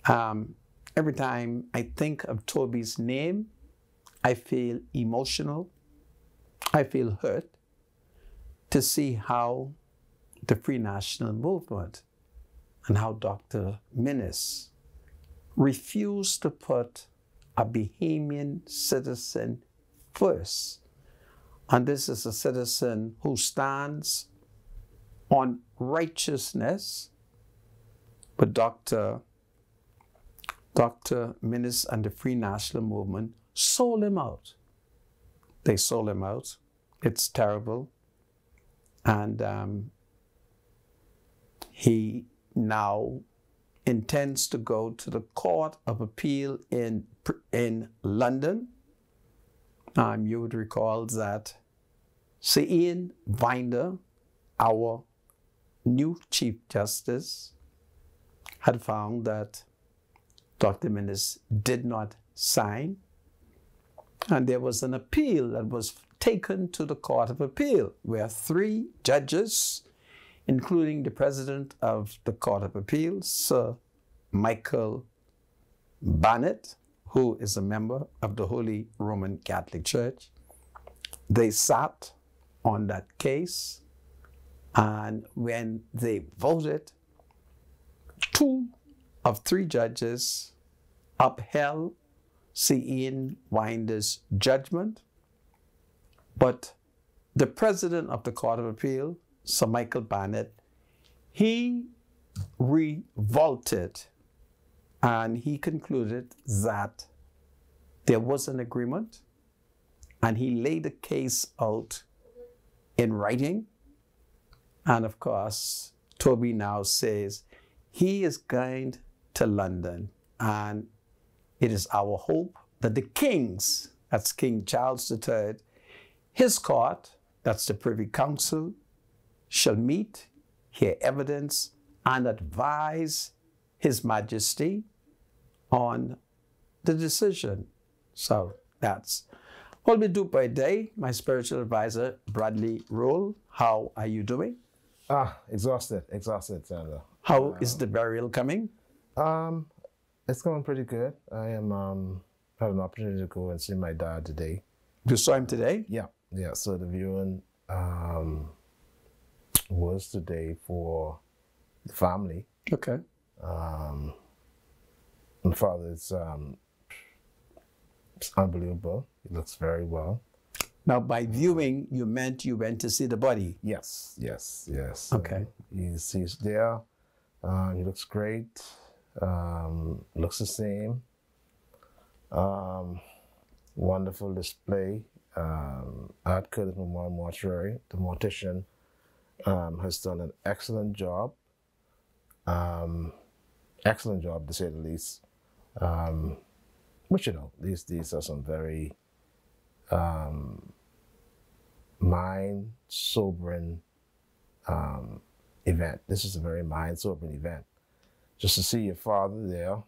Every time I think of Toby's name, I feel emotional, I feel hurt to see how the Free National Movement and how Dr. Minnis refused to put a Bahamian citizen first. And this is a citizen who stands on righteousness, but Dr. Minnis and the Free National Movement sold him out. They sold him out. It's terrible. And he now intends to go to the Court of Appeal in London. You would recall that Sir Ian Winder, our new Chief Justice, had found that Dr. Minnis did not sign, and there was an appeal that was taken to the Court of Appeal, where 3 judges, including the President of the Court of Appeal, Sir Michael Barnett, who is a member of the Holy Roman Catholic Church, they sat on that case, and when they voted, 2 of 3 judges upheld Sir Ian Winder's judgment, but the President of the Court of Appeal, Sir Michael Barnett, he revolted, and he concluded that there was an agreement, and he laid the case out in writing. And of course, Toby now says he is going to London, and it is our hope that the kings, that's King Charles III, his court, that's the Privy Council, shall meet, hear evidence, and advise His Majesty on the decision. So that's what we do by day. My spiritual advisor, Bradley Roll, how are you doing? Exhausted, Sandra. How is the burial coming? It's going pretty good. I am had an opportunity to go and see my dad today. You saw him today? Yeah. So the viewing was today for the family. Okay. My father is it's unbelievable. He looks very well. Now, by viewing, you meant you went to see the body? Yes. Okay. He's there. He looks great. Looks the same. Wonderful display. At Curtis Memorial Mortuary, the mortician has done an excellent job. Excellent job, to say the least. But you know, these are some very mind-sobering event. This is a very mind-sobering event. Just to see your father there,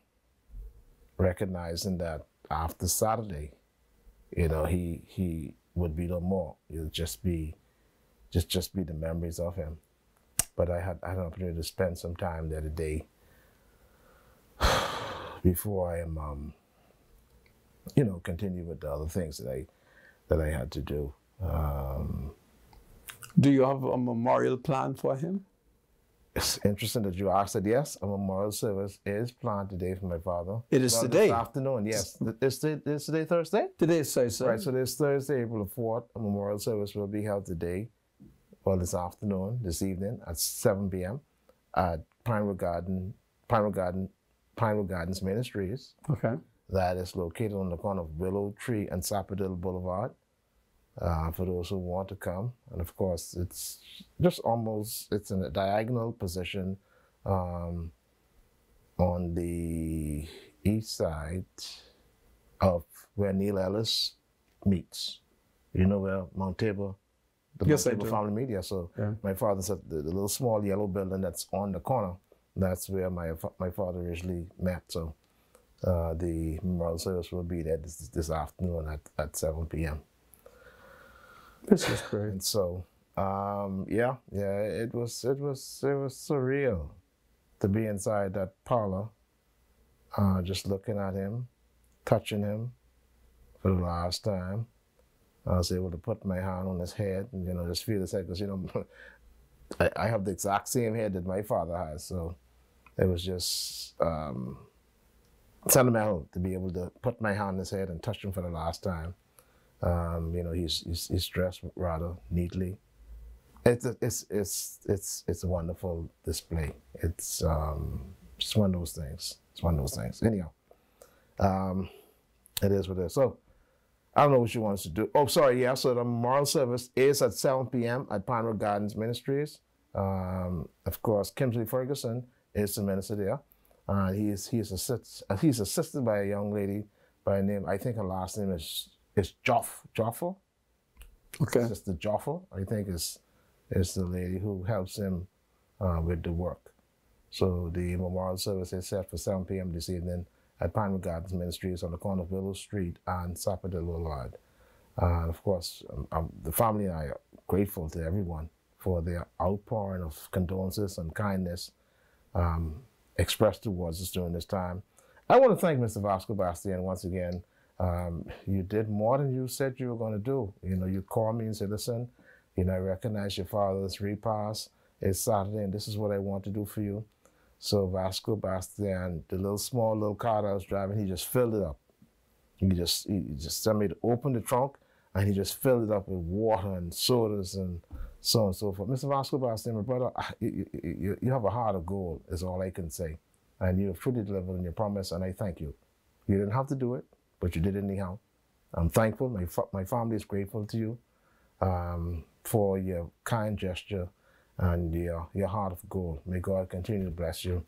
recognizing that after Saturday, you know, he would be no more. It would just be the memories of him. But I had an opportunity to spend some time there today before I am, you know, continue with the other things that I had to do. Do you have a memorial plan for him? It's interesting that you asked that. Yes, a memorial service is planned today for my father. It is today? This afternoon, yes. Is today Thursday? Today is Thursday. Right, so this Thursday, April the 4th, a memorial service will be held today, well, this afternoon, this evening, at 7 p.m. at Pinewood Gardens Ministries. Okay. That is located on the corner of Willow Tree and Sapodale Boulevard. For those who want to come. And of course, it's just it's in a diagonal position on the east side of where Neil Ellis meets. You know where Mount Tabor, the Yes, Mount I Tabor do. Family Media. So Yeah. my father said the little small yellow building that's on the corner, that's where my father originally met. So the memorial service will be there this afternoon at 7 p.m. This is great. And so, it was surreal to be inside that parlor, just looking at him, touching him for the last time. I was able to put my hand on his head and, you know, just feel his head, because, you know, I have the exact same head that my father has. So it was just sentimental to be able to put my hand on his head and touch him for the last time. You know, he's dressed rather neatly. It's a wonderful display. It's one of those things. It's one of those things. Anyhow, it is what it is. So I don't know what you want us to do. Oh, sorry. Yeah. So the memorial service is at 7 p.m. at Pinewood Gardens Ministries. Of course, Kimsley Ferguson is the minister there. He's assisted by a young lady by a name, I think her last name is Joffel. Okay. Sister Joffel, I think is the lady who helps him with the work. So the memorial service is set for 7 p.m. this evening at Pinewood Gardens Ministries on the corner of Willow Street and Sapodale Boulevard. Of course, the family and I are grateful to everyone for their outpouring of condolences and kindness expressed towards us during this time. I want to thank Mr. Vasco Bastian once again. You did more than you said you were going to do. You know, you called me and said, listen, you know, I recognize your father's repast. It's Saturday and this is what I want to do for you. So Vasco Bastian, the small little car that I was driving, he just filled it up. He just told me to open the trunk and he just filled it up with water and sodas and so on and so forth. Mr. Vasco Bastian, my brother, you have a heart of gold is all I can say. And you have truly delivered on your promise and I thank you. You didn't have to do it, but you did it anyhow. I'm thankful. My family is grateful to you for your kind gesture and your heart of gold. May God continue to bless you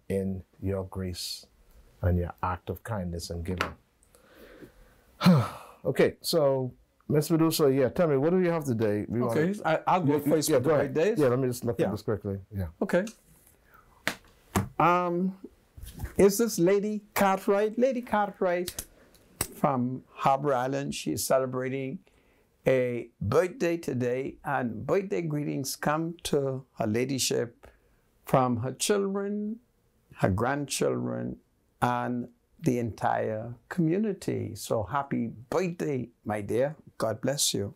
in your grace and your act of kindness and giving. Okay, so Ms. Medusa, yeah, tell me, what do you have today? I'll go first with the birthdays. Yeah, let me just look at this quickly. Yeah. Okay. Is this Lady Cartwright? Lady Cartwright from Harbor Island. She is celebrating a birthday today, and birthday greetings come to her ladyship from her children, her grandchildren, and the entire community. So happy birthday, my dear. God bless you.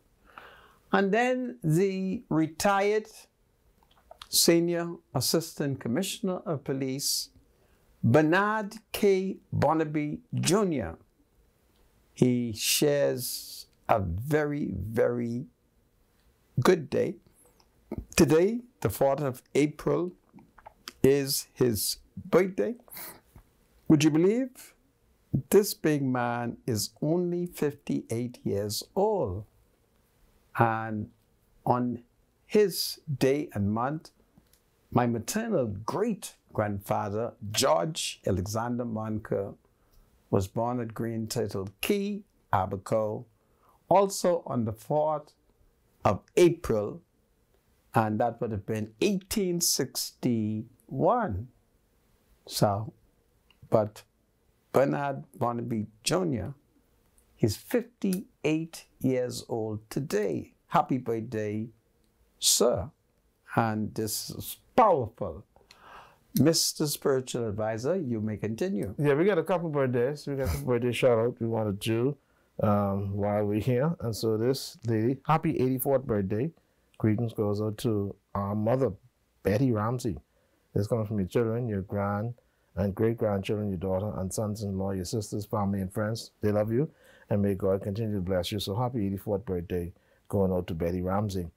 And then the retired Senior Assistant Commissioner of Police, Bernard K. Barnaby Jr. He shares a very, very good day. Today, the 4th of April, is his birthday. Would you believe this big man is only 58 years old? And on his day and month, my maternal great-grandfather, George Alexander Monker, was born at Green Turtle Key, Abaco, also on the 4th of April, and that would have been 1861. So, but Bernard Barnaby Jr., he's 58 years old today. Happy birthday, sir. And this is powerful. Mr. Spiritual Advisor, you may continue. Yeah, we got a couple birthdays. We got a birthday shout out we want to do while we're here. And so this lady, happy 84th birthday. Greetings goes out to our mother, Betty Ramsey. This comes from your children, your grand and great-grandchildren, your daughter and sons-in-law, your sisters, family, and friends. They love you, and may God continue to bless you. So happy 84th birthday going out to Betty Ramsey.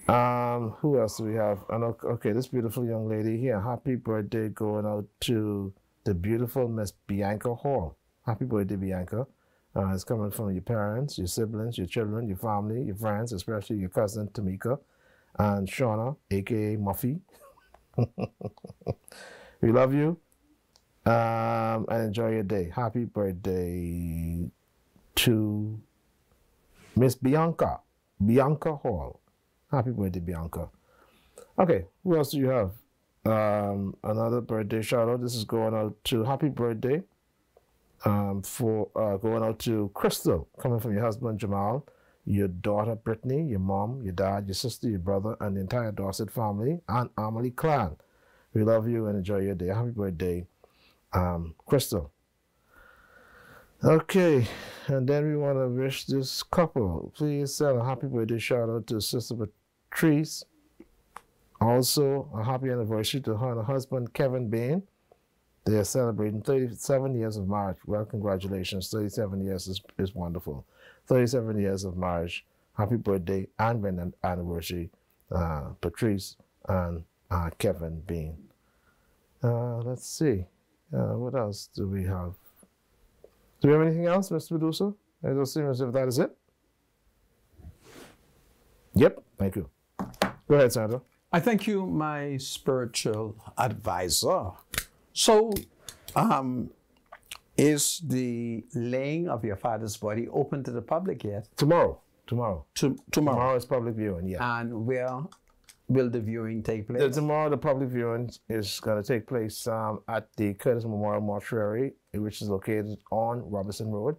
Who else do we have? Okay, this beautiful young lady here. Happy birthday going out to the beautiful Miss Bianca Hall. Happy birthday, Bianca. It's coming from your parents, your siblings, your children, your family, your friends, especially your cousin Tamika and Shauna, aka Muffy. We love you. And enjoy your day. Happy birthday to Miss Bianca Hall. Happy birthday, Bianca. Okay, who else do you have? Another birthday shout out. This is going out to happy birthday going out to Crystal, coming from your husband Jamal, your daughter Brittany, your mom, your dad, your sister, your brother, and the entire Dorset family and Amelie clan. We love you and enjoy your day. Happy birthday, Crystal. Okay, and then we want to wish this couple, please send a happy birthday shout out to Sister Patrice. Also, a happy anniversary to her and her husband, Kevin Bain. They are celebrating 37 years of marriage. Well, congratulations. 37 years is wonderful. 37 years of marriage. Happy birthday and anniversary, Patrice and Kevin Bain. Let's see. What else do we have? Do we have anything else, Mr. Medusa? It does seem as if that is it. Yep, thank you. Go ahead, Sandra. I thank you, my spiritual advisor. So, is the laying of your father's body open to the public yet? Tomorrow. Tomorrow. Tomorrow is public viewing, yeah. And where will the viewing take place? Tomorrow, the public viewing is going to take place at the Curtis Memorial Mortuary, which is located on Robinson Road.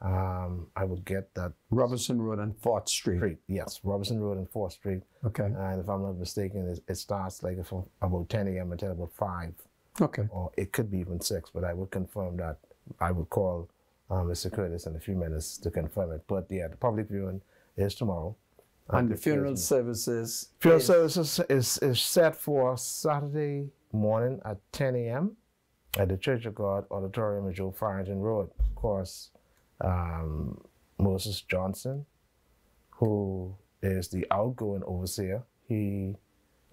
I would get that. Robinson Road and 4th Street. Yes, Robinson Road and 4th Street. Okay. And if I'm not mistaken, it starts like from about 10 a.m. until about 5. Okay. Or it could be even 6, but I would confirm that. I would call Mr. Curtis in a few minutes to confirm it. But yeah, the public viewing is tomorrow. And the funeral services? Funeral services is set for Saturday morning at 10 a.m. at the Church of God Auditorium at Joe Farrington Road. Of course, Moses Johnson, who is the outgoing overseer, he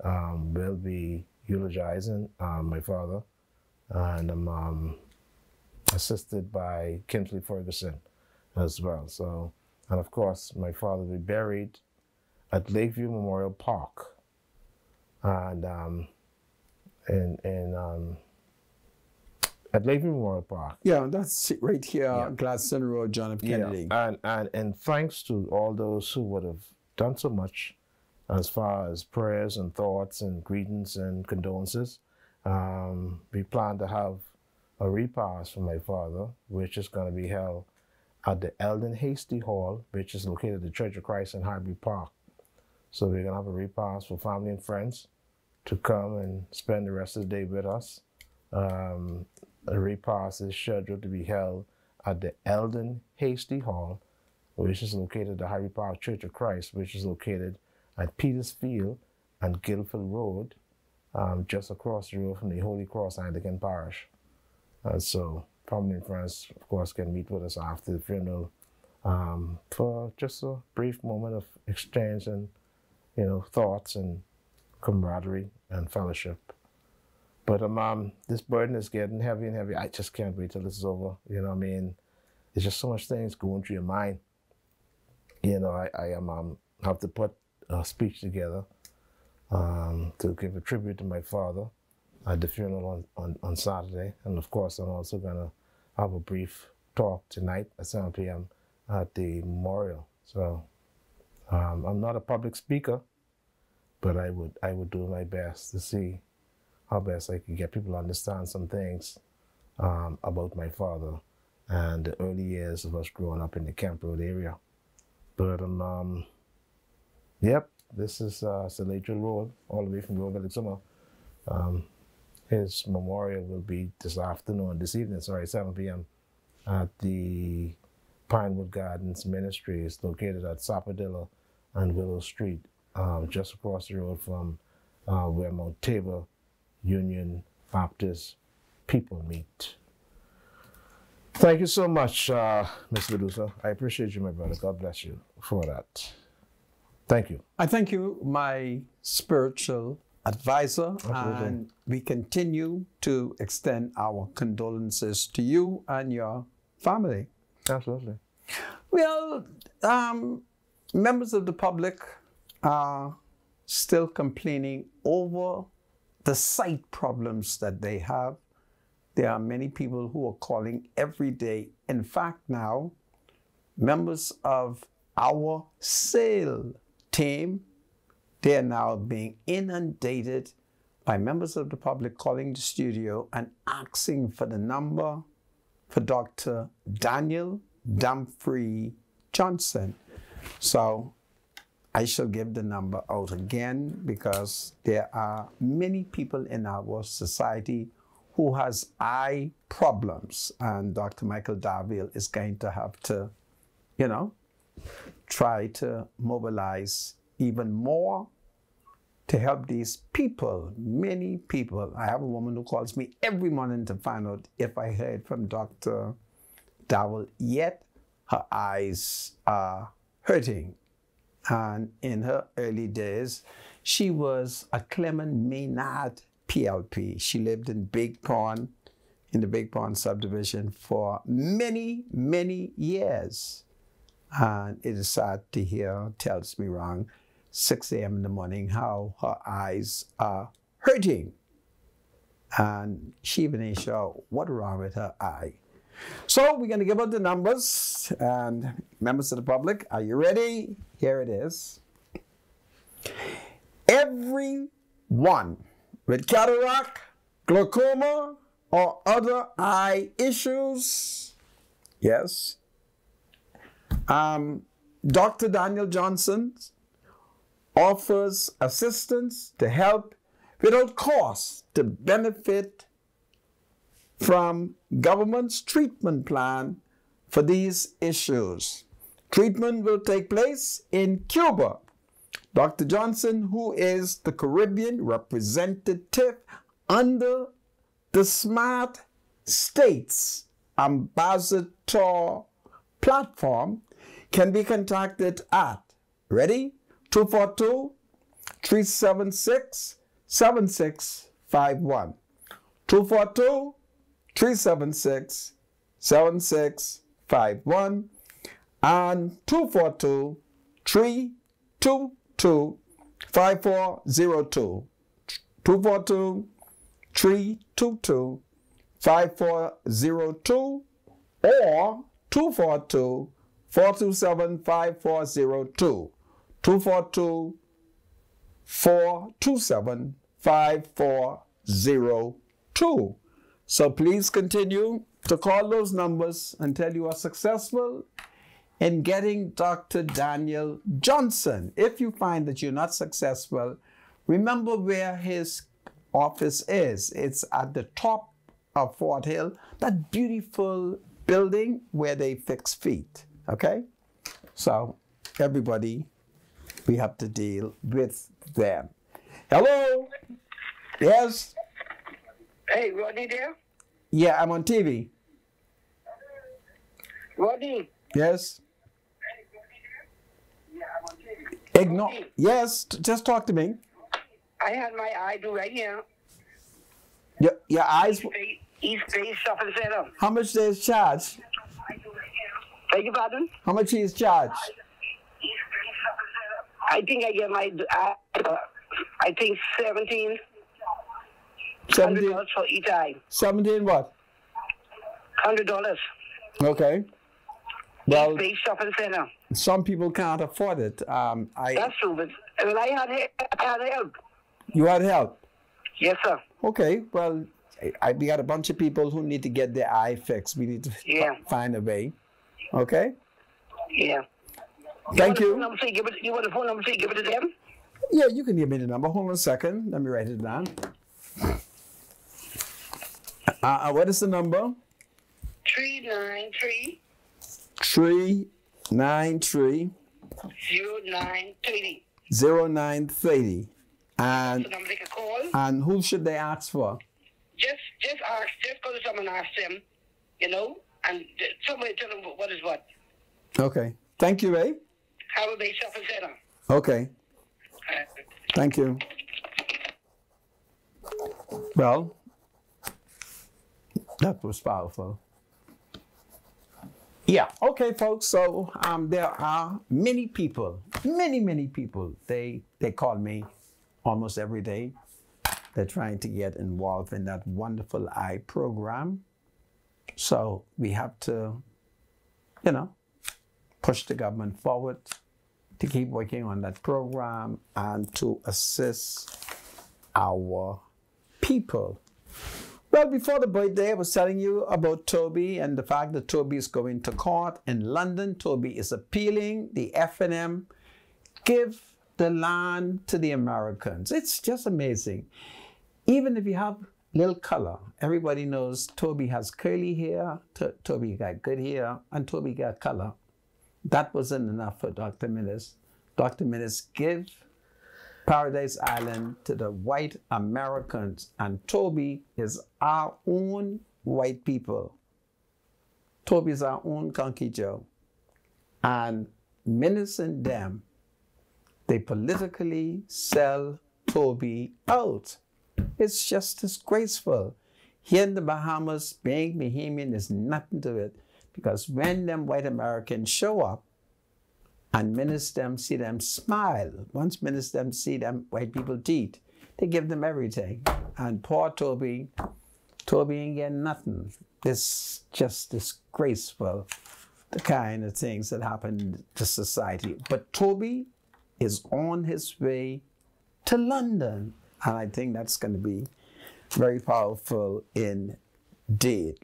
will be eulogizing my father, and I'm assisted by Kinsley Ferguson as well. So, and of course, my father will be buried at Lakeview Memorial Park, and at Lakeview Memorial Park. Yeah, that's it right here, yeah. Gladstone Road, John F. Kennedy. Yeah. And thanks to all those who would have done so much as far as prayers and thoughts and greetings and condolences. We plan to have a repast for my father, which is going to be held at the Eldon Hasty Hall, which is located at the Church of Christ in Highbury Park. So we're going to have a repast for family and friends to come and spend the rest of the day with us. A repast is scheduled to be held at the Eldon Hasty Hall, which is located at the Highbury Park Church of Christ, which is located at Peters Field and Guildford Road, just across the road from the Holy Cross Anglican Parish. And so family and friends, of course, can meet with us after the funeral for just a brief moment of exchange and, thoughts and camaraderie and fellowship. But this burden is getting heavy and heavy. I just can't wait till this is over. You know what I mean? There's just so much things going through your mind. I have to put a speech together to give a tribute to my father at the funeral on Saturday. And of course, I'm also going to have a brief talk tonight at 7 p.m. at the memorial. So I'm not a public speaker, but I would do my best to see how best I can get people to understand some things about my father and the early years of us growing up in the Camp Road area. But yep, this is Salatra Road, all the way from Grove Village Summer. His memorial will be this evening, 7 p.m. at the Pinewood Gardens Ministries, located at Sappadilla and Willow Street, just across the road from where Mount Tabor Union Baptist people meet. Thank you so much, Ms. Medusa. I appreciate you, my brother. God bless you for that. Thank you. I thank you, my spiritual advisor. Absolutely. And we continue to extend our condolences to you and your family. Absolutely. Well, members of the public are still complaining over the sight problems that they have. There are many people who are calling every day. In fact, now, members of our sale team, they are now being inundated by members of the public calling the studio and asking for the number for Dr. Daniel Dumfrey Johnson. So I shall give the number out again, because there are many people in our society who has eye problems, and Dr. Michael Darville is going to have to, try to mobilize even more to help these people, many people. I have a woman who calls me every morning to find out if I heard from Dr. Darville yet. Her eyes are hurting. And in her early days, she was a Clement Maynard PLP. She lived in Big Pond, in the Big Pond subdivision for many, many years. And it is sad to hear, tells me wrong, 6 a.m. in the morning, how her eyes are hurting. and she even ain't sure what's wrong with her eye. So we're going to give out the numbers, and members of the public, are you ready? Here it is. Everyone with cataract, glaucoma, or other eye issues, yes, Dr. Daniel Johnson offers assistance to help without cost to benefit from government's treatment plan for these issues. Treatment will take place in Cuba. Dr. Johnson, who is the Caribbean representative under the Smart States Ambassador platform, can be contacted at, ready? 242-376-7651. 242-376-7651 and 242-322-5402. 242-322-5402 or 242-427-5402. 242-427-5402. So please continue to call those numbers until you are successful in getting Dr. Daniel Johnson. If you find that you're not successful, remember where his office is. It's at the top of Fort Hill, that beautiful building where they fix feet, okay? So everybody, we have to deal with them. Hello? Yes? Hey, Rodney there? Yeah, I'm on TV. Rodney? Yes? Ignore. Yes, just talk to me. I had my eye do right here. Your eyes. East Bay Shopping Center. How much they charge? Beg your pardon? How much he is charged? I think I get my, I think 17. 17. $100 for each eye. 17 what? $100. Okay. Well, East Bay Shopping Center. some people can't afford it. That's true, but well, I had help. You had help? Yes, sir. Okay, well, we got a bunch of people who need to get their eye fixed. We need to find a way. Okay? Yeah. Thank you. You want the phone number so you give it to them? Yeah, you can give me the number. Hold on a second. Let me write it down. What is the number? 393 393 0930. 0930. And The number they can call. and who should they ask for? Just ask, just go to someone and ask them, you know, and somebody tell them what is what. Okay. Thank you, Ray. How will they Shopping Center? Okay. Thank you. Well, that was powerful. Yeah. Okay, folks. So there are many people, many people. They call me almost every day. They're trying to get involved in that wonderful eye program. So we have to, you know, push the government forward to keep working on that program and to assist our people. Well, before the birthday, I was telling you about Toby and the fact that Toby is going to court in London. Toby is appealing the F&M. Give the land to the Americans. It's just amazing. Even if you have little color, everybody knows Toby has curly hair, Toby got good hair, and Toby got color. That wasn't enough for Dr. Millis. Dr. Millis, give Paradise Island to the white Americans, and Toby is our own white people. Toby is our own Conky Joe. And Millis and them, they politically sell Toby out. It's just disgraceful. Here in the Bahamas, being Bahamian is nothing to it, because when them white Americans show up and Millis them see them smile, once Millis them see them white people teeth, They give them everything. And poor Toby ain't getting nothing. It's just disgraceful, the kind of things that happen to society. But Toby is on his way to London. And I think that's going to be very powerful indeed.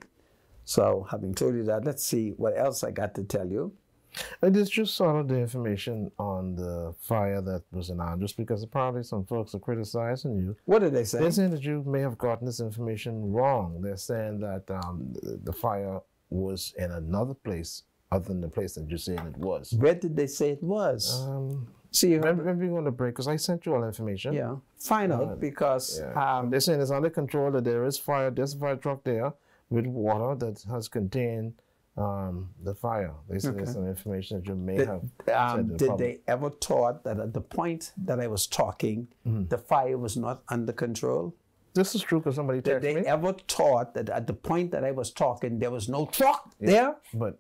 So having told you that, let's see what else I got to tell you. And it's just sort of the information on the fire that was in Andros, because apparently some folks are criticizing you. What did they say? They're saying that you may have gotten this information wrong. They're saying that the fire was in another place other than the place that you're saying it was. Where did they say it was? See, maybe we're going to break, because I sent you all the information. Yeah, find out, because they're saying it's under control, that there is fire. There's a fire truck there with water that has contained the fire. They said there's some information that you may have said did they ever thought that at the point that I was talking, the fire was not under control? This is true, because somebody texted me. Did they ever thought that at the point that I was talking, there was no truck there? But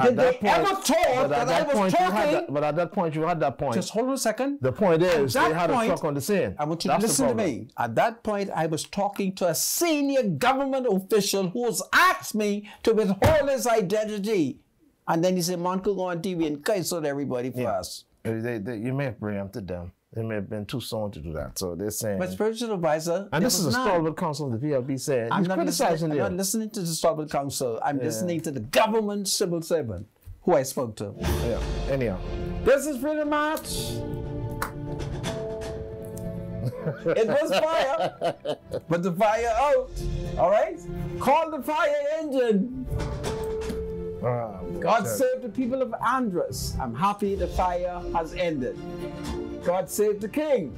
did they ever thought that I was talking? But at that point, you had that point. Just hold on a second. The point is, they had a truck on the scene. I want you to listen to me. At that point, I was talking to a senior government official who was asked me to withhold his identity. And then he said, "Man, could go on TV and curse on everybody for us." You may have preempted them. They may have been too soon to do that. So they're saying. But spiritual advisor. And this is a stalwart counsel of the PLB saying. I'm not listening to the stalwart counsel. I'm listening to the government civil servant who I spoke to. Yeah. Anyhow. This is Freedom March. It was fire, but the fire out. All right? Call the fire engine. God save the people of Andros. I'm happy the fire has ended. God save the king.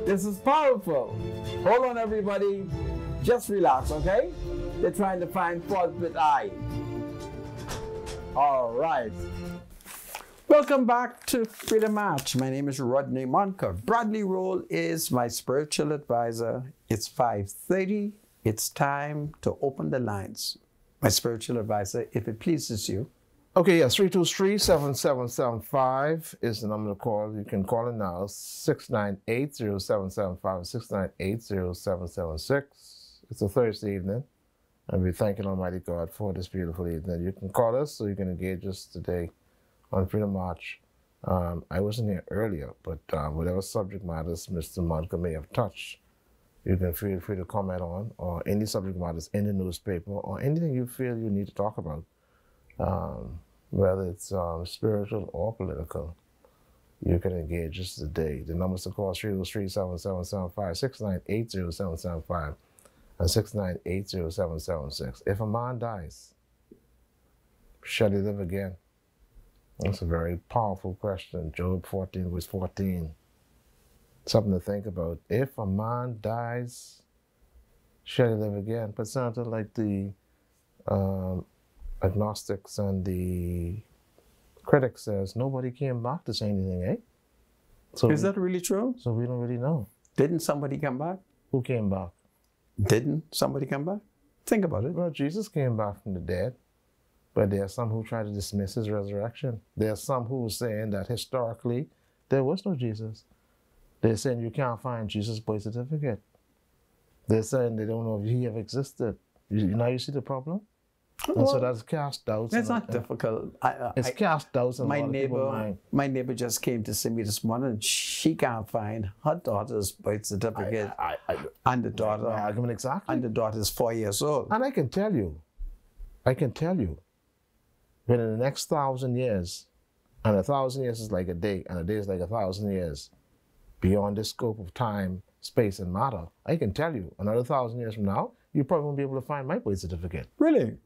This is powerful. Hold on, everybody. Just relax, okay? They're trying to find fault with I. All right. Welcome back to Freedom March. My name is Rodney Monker. Bradley Roll is my spiritual advisor. It's 5:30. It's time to open the lines. My spiritual advisor, if it pleases you. Okay, yes, 323-7775 is the number to call. You can call it now, 698-0775, 698-0776. It's a Thursday evening, and we're thanking Almighty God for this beautiful evening. You can call us, so you can engage us today on Freedom March. I wasn't here earlier, but whatever subject matters Mr. Monker may have touched, you can feel free to comment on, or any subject matters in the newspaper, or anything you feel you need to talk about. Whether it's spiritual or political, you can engage us today. The numbers to call 303-7775, 698-0775, and 698-0776. If a man dies, shall he live again? That's a very powerful question. Job 14 verse 14. Something to think about. If a man dies, shall he live again? But something like the agnostics and the critics says nobody came back to say anything, eh? So is that really true? So we don't really know. Didn't somebody come back? Who came back? Didn't somebody come back? Think about it. Well, Jesus came back from the dead, but there are some who try to dismiss his resurrection. There are some who are saying that historically there was no Jesus. They're saying you can't find Jesus' birth certificate. They're saying they don't know if he ever existed. Now you see the problem? And so that's cast doubts. It's not difficult. It's cast doubts in my neighbor just came to see me this morning. She can't find her daughter's birth certificate. And the daughter, argument exactly. And the daughter's 4 years old. And I can tell you, when in the next 1,000 years, and 1,000 years is like a day, and a day is like 1,000 years, beyond the scope of time, space, and matter, I can tell you, another 1,000 years from now, you probably won't be able to find my birth certificate. Really?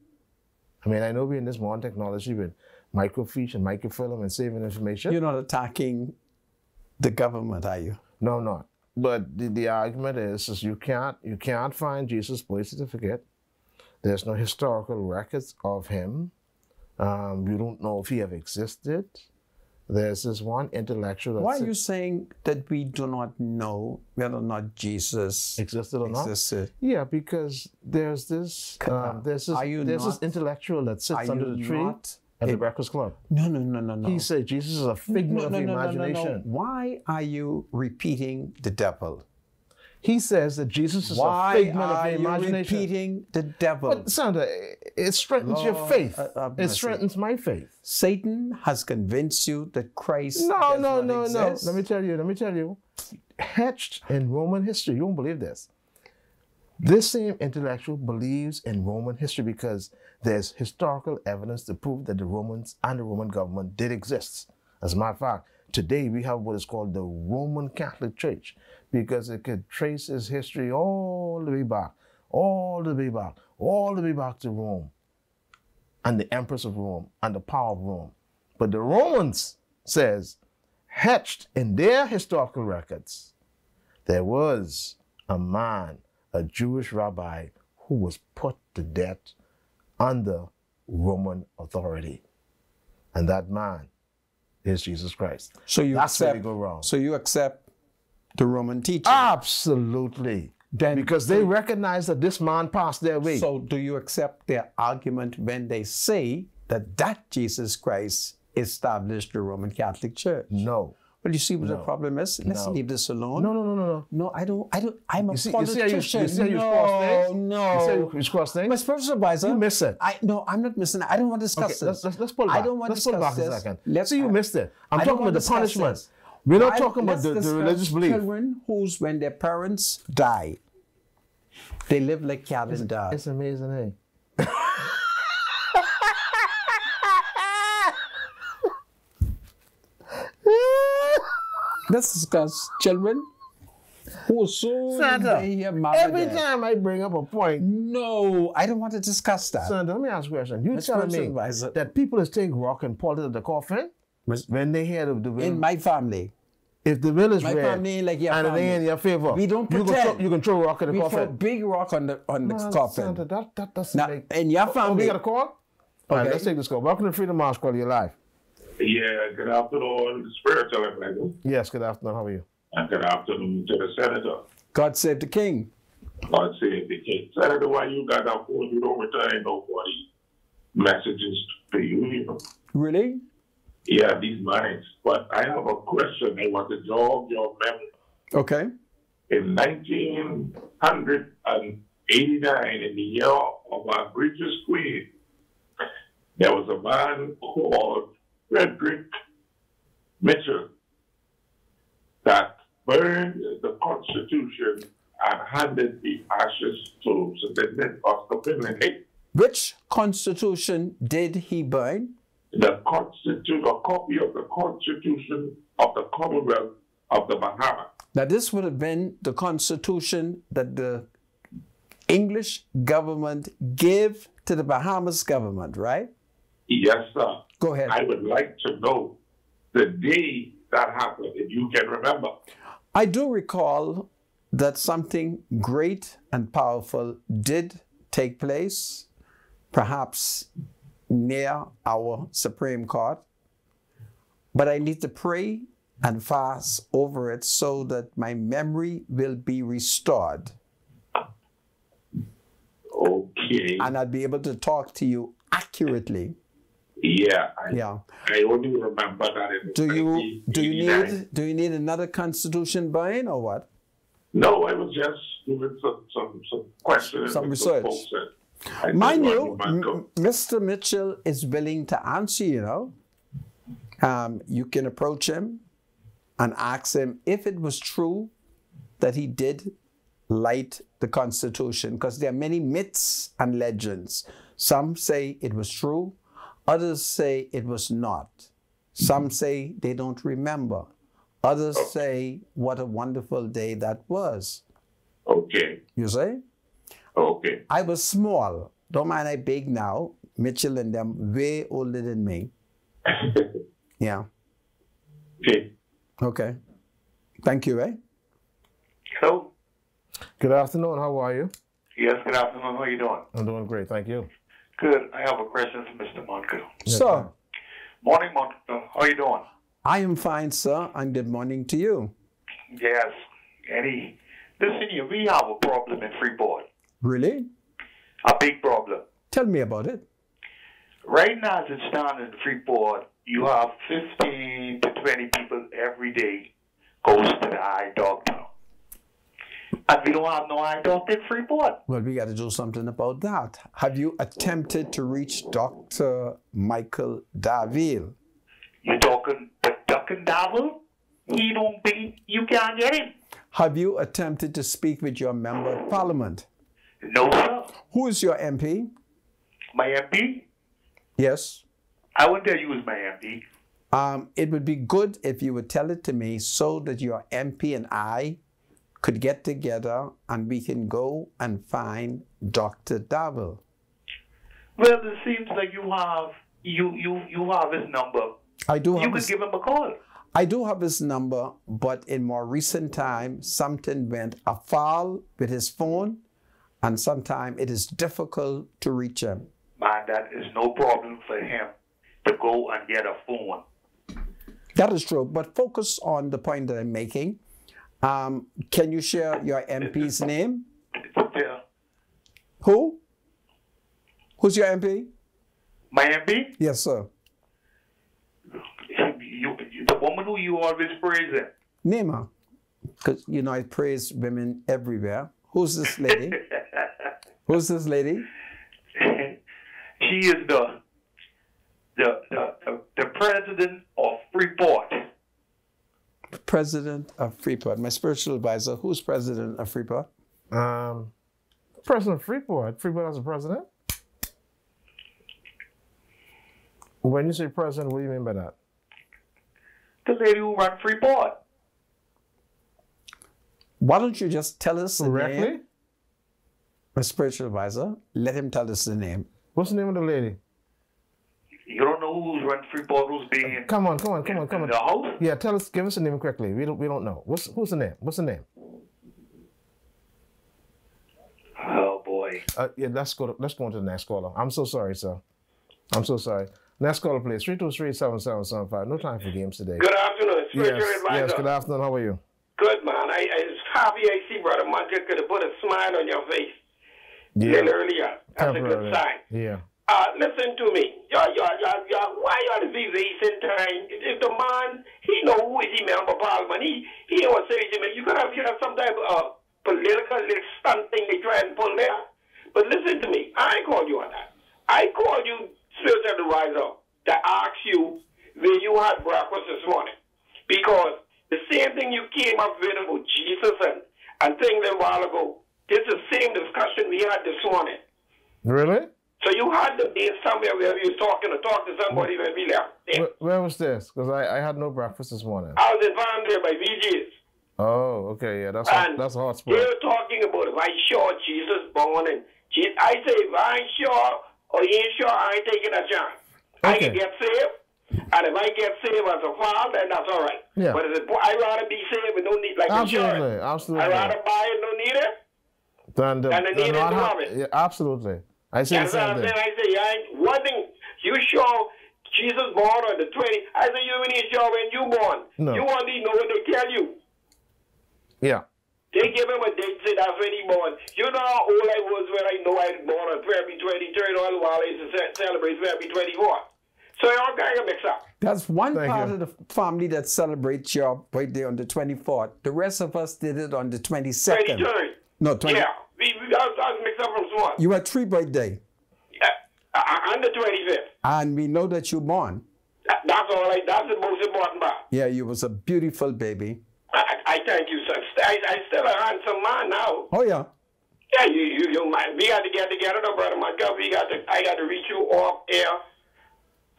I mean, I know we're in this modern technology with microfiche and microfilm and saving information. You're not attacking the government, are you? No, I'm not. But the argument is you can't find Jesus' birth certificate. There's no historical records of him. You don't know if he ever existed. There's this one intellectual that Why are you saying that we do not know whether or not Jesus existed or not? Yeah, because there's this intellectual that sits under the tree at the Breakfast Club. No. He said Jesus is a figment of the imagination. No. Why are you repeating the devil? He says that Jesus is a figment of your imagination. Why are you repeating the devil? But Sandra, it strengthens your faith. It strengthens my faith. Satan has convinced you that Christ No. does not exist. Let me tell you. Hatched in Roman history, you won't believe this. This same intellectual believes in Roman history because there's historical evidence to prove that the Romans and the Roman government did exist. As a matter of fact, today we have what is called the Roman Catholic Church because it could trace its history all the way back to Rome and the Empress of Rome and the power of Rome. But the Romans says, hatched in their historical records, there was a man, a Jewish rabbi, who was put to death under Roman authority. And that man is Jesus Christ. So you That's accept, where they go wrong. So you accept the Roman teaching? Absolutely. Because they recognize that this man passed their way. So do you accept their argument when they say that Jesus Christ established the Roman Catholic Church? No. Well, you see what the problem is? Let's leave this alone. No. No, I don't. I'm a politician. You see how you cross things? No. You see how you cross things? My spiritual advisor. You miss it. No, I'm not missing it. I don't want to discuss this. Let's pull back. I don't want to discuss pull back this. a second. You missed it. I'm talking about the punishment. This. We're not talking about the religious belief. Children whose, when their parents die, they live like cat and dog. It's amazing, eh? Let's discuss children who soon Santa, every time I bring up a point. No, I don't want to discuss that. Santa, let me ask you a question. You telling me that people is take rock and pour it in the coffin when they hear the will? In my family. If the will is my red family like your and family. it ain't in your favor, we don't pretend. You can throw rock in the coffin. We throw big rock on the coffin. Santa, that doesn't now, make... in your family... we got a call? All right, let's take this call. Welcome to Freedom March. Call you live. Yeah, good afternoon, spiritual advisor. Yes, good afternoon. How are you? And good afternoon to the senator. God save the king. God save the king. Senator, why you got that phone? You don't return nobody messages to you. Really? Yeah, these minds. But I have a question. I want to jog your memory. Okay. In 1989, in the year of our greatest queen, there was a man called Frederick Mitchell that burned the Constitution and handed the ashes to President Oscar Finley. Which Constitution did he burn? The Constitution, a copy of the Constitution of the Commonwealth of the Bahamas. Now, this would have been the Constitution that the English government gave to the Bahamas government, right? Yes, sir. Go ahead. I would like to know the day that happened, if you can remember. I do recall that something great and powerful did take place, perhaps near our Supreme Court, but I need to pray and fast over it so that my memory will be restored. Okay. And I'll be able to talk to you accurately. Yeah. I only remember that in do you need another constitution buying or what? No, I was just doing some questions. Some research. Mind you, Mr. Mitchell is willing to answer, you know. You can approach him and ask him if it was true that he did light the Constitution, because there are many myths and legends. Some say it was true. Others say it was not. Some say they don't remember. Others say what a wonderful day that was. Okay. You say? Okay. I was small. Don't mind I big now. Mitchell and them way older than me. Yeah. Okay. Okay. Thank you, eh? Hello. Good afternoon. How are you? Yes, good afternoon. How are you doing? I'm doing great. Thank you. Good. I have a question for Mr. Montco. Yes, sir. Morning, Montco. How are you doing? I am fine, sir, and good morning to you. Yes. Listen here, we have a problem in Freeport. Really? A big problem. Tell me about it. Right now, as it stands in Freeport, you have 15 to 20 people every day goes to the eye doctor. And we don't have no eye doctor in Freeport. Well, we got to do something about that. Have you attempted to reach Dr. Michael Daville? You talking the duck and devil? He don't be, you can't get him. Have you attempted to speak with your member of parliament? No, sir. Who is your MP? My MP? Yes. I wouldn't tell you who's my MP. It would be good if you would tell it to me so that your MP and I could get together and we can go and find Dr. Daville. Well, it seems like you have his number. I do You have could his, give him a call. I do have his number, but in more recent time, something went afoul with his phone, and sometimes it is difficult to reach him. Man, that is no problem for him to go and get a phone. That is true, but focus on the point that I'm making. Can you share your MP's name? Yeah. Who? Who's your MP? My MP? Yes, sir. The woman who you always praising. Name her. Because, you know, I praise women everywhere. Who's this lady? Who's this lady? She is the president of Freeport. President of Freeport. My spiritual advisor. Who's president of Freeport? President of Freeport. Freeport has a president? When you say president, what do you mean by that? The lady who runs Freeport. Why don't you just tell us the Correctly? name? My spiritual advisor. Let him tell us the name. What's the name of the lady? You don't know who's running Freeport, who's being Come on. in the house? Yeah, tell us, give us the name quickly. We don't know. Who's the name? What's the name? Oh boy. Yeah, let's go on to the next caller. I'm so sorry, sir. I'm so sorry. Next caller, please. 323-7775. No time for games today. Good afternoon, spiritual advisor. Yes, good afternoon. How are you? Good, man. It's happy I see Brother Monica could have put a smile on your face a Yeah. little earlier. That's a good sign. Yeah. Listen to me. Why y'all be wasting time? If the man, he know who is he member of parliament. He don't say to me, you could have some type of political little stunt thing they try and pull there. But listen to me. I ain't called you on that. I called you, spiritual advisor, to ask you where you had breakfast this morning. Because the same thing you came up with about Jesus and things a while ago, this is the same discussion we had this morning. Really? So you had to be somewhere where you was talking to somebody when we left. Yeah. Where was this? Because I had no breakfast this morning. I was invited there by VJs. Oh, okay, yeah, that's a hot spot. They were talking about if I sure Jesus born and Jesus. I say if I ain't sure or you ain't sure, I ain't taking a chance. I can get saved, and if I get saved as a father, then that's all right. Yeah. But I'd rather be saved and don't need like insurance. Absolutely. I'd rather buy it, don't need it, Than need it to have it. Yeah, absolutely. I say the same thing. I say, I ain't one thing. You sure Jesus born on the 20th? I say, you ain't sure when you born. No. You want to know what they tell you. Yeah. They give him a date, say that's when he born. You know how old I was when I know I was born on February 23rd, all while I used to celebrate February 24th. So all kind of mix up. That's one Thank part you. of the family that celebrates your birthday on the 24th. The rest of us did it on the 22nd. 23rd. No, 20. Yeah. I was mixed up from small. You had 3 birthdays. On the 25th. And we know that you born. That's all right. That's the most important part. Yeah, you was a beautiful baby. I thank you, sir. I still a handsome man now. Oh, yeah. Yeah, you might. We got to get together, though, brother. I got to reach you off air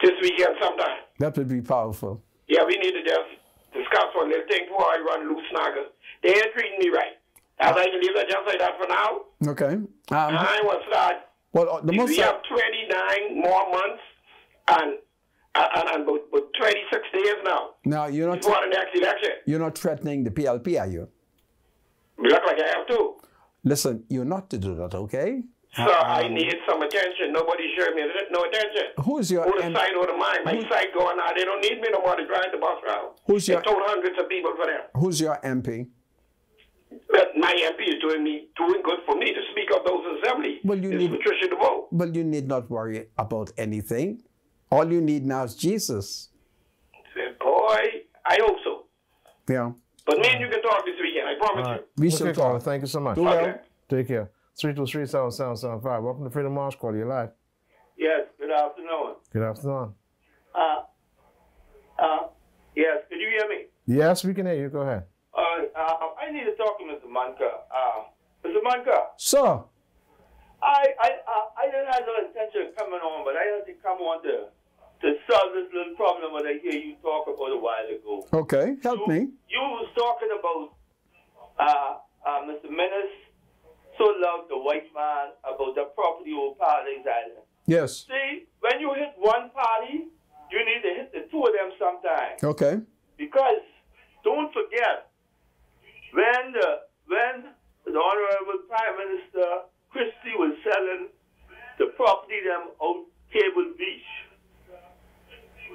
this weekend sometime. That would be powerful. Yeah, we need to just discuss one little thing before I run loose snaggers. They ain't treating me right. As I can leave that just like that for now. Okay. I will start. Well, We have 29 more months and about 26 days now. Now, you're not, Before the next election. you're not threatening the PLP, are you? We look like I have to. Listen, you're not to do that, okay? So I need some attention. Nobody showed me no attention. Who's your Who the side or the mind? My side going on. They don't need me no more to drive the bus around. Who's your- They told hundreds of people for them. Who's your MP? But my MP is doing good for me to speak up those assemblies. Well, you It's need- Patricia DeVoe. Well, you need not worry about anything. All you need now is Jesus. Said, boy, I hope so. Yeah. But me and you can talk this weekend, I promise All right. you. We Okay, shall caller. talk. Thank you so much. Do well. Okay. Take care. 323-7775. Welcome to Freedom March. Call you live. Yes, good afternoon. Good afternoon. Yes, could you hear me? Yes, we can hear you. Go ahead. I need to talk to Mr. Manka. Mr. Manka, Sir, I didn't have no intention of coming on, but I had to come on to solve this little problem that I hear you talk about a while ago. okay, help me. You was talking about Mr. Menace so loved the white man about the property over Paradise Island. Yes. See, when you hit one party, you need to hit the two of them sometime. Okay. Because don't forget, when the Honorable Prime Minister Christie was selling the property them out Cable Beach,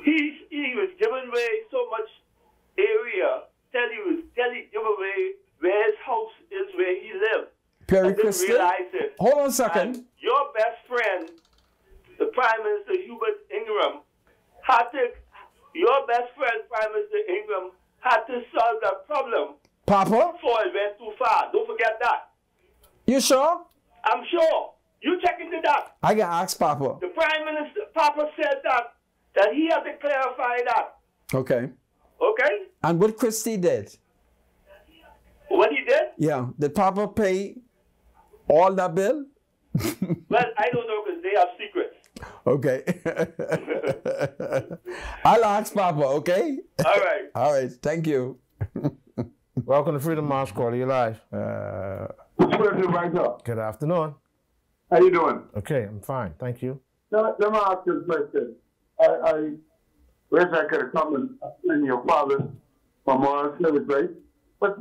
he was giving away so much area till he give away where his house is, where he lived. Perry I didn't Christie? realize it. Hold on a second. And your best friend, the Prime Minister Hubert Ingram, your best friend, Prime Minister Ingram, had to solve that problem Papa? before it went too far. Don't forget that. You sure? I'm sure. You check into that. I can ask Papa. The Prime Minister, Papa said that he had to clarify that. Okay. Okay? And what Christie did? What he did? Yeah. Did Papa pay all that bill? Well, I don't know because they have secrets. Okay. I'll ask Papa, okay? All right. All right. Thank you. Welcome to Freedom March. Call you live. Good afternoon. How you doing? Okay, I'm fine. Thank you. Let me ask you a question. I wish I could have come in your father's memorial service, right? But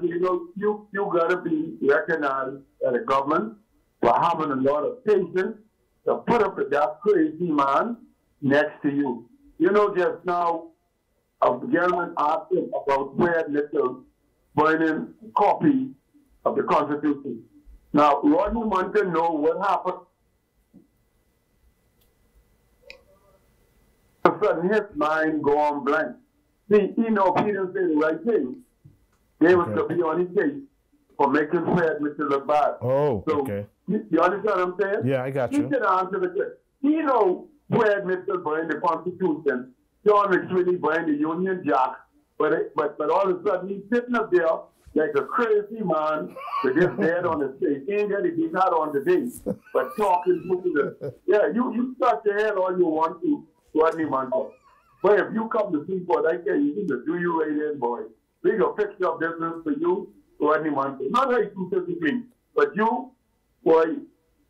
you know, you gotta be recognized by the government for having a lot of patience to put up with that crazy man next to you. You know, just now, a gentleman asked him about Fred Mitchell burning a copy of the Constitution. Now, Rodney Munson know what happened. All of a sudden, his mind go on blank. See, he know if he didn't say the right thing, they was to be on his case for making Fred Mitchell look bad. Oh, So, okay. you understand what I'm saying? Yeah, I got He you. should answer the question. He know Fred Mitchell burned the Constitution, John McSweeney burned the Union Jack, but all of a sudden he's sitting up there like a crazy man with his head on his face. He ain't got his hat on today, but talking to the, yeah, you touch your head all you want to Rodney Munson. But if you come to see what I tell you need to do you right in, boy. We gonna fix your business for you, Rodney Munson. Not like 253, but you, boy,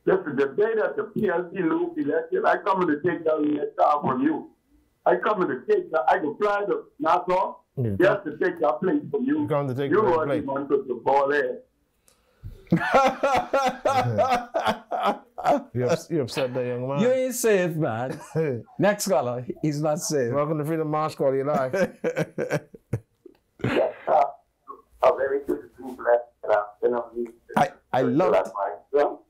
listen, the day that the PLC lose election, I coming to take that car from you. I coming to take that, I can fly to Nassau just to take that place from you. You're going to take you that Rodney place. Munson, the ball there. You upset that young man? You ain't safe, man. Next caller, he's not safe. Welcome to Freedom March. Call you live. A very beautiful afternoon. I love Ezekiel.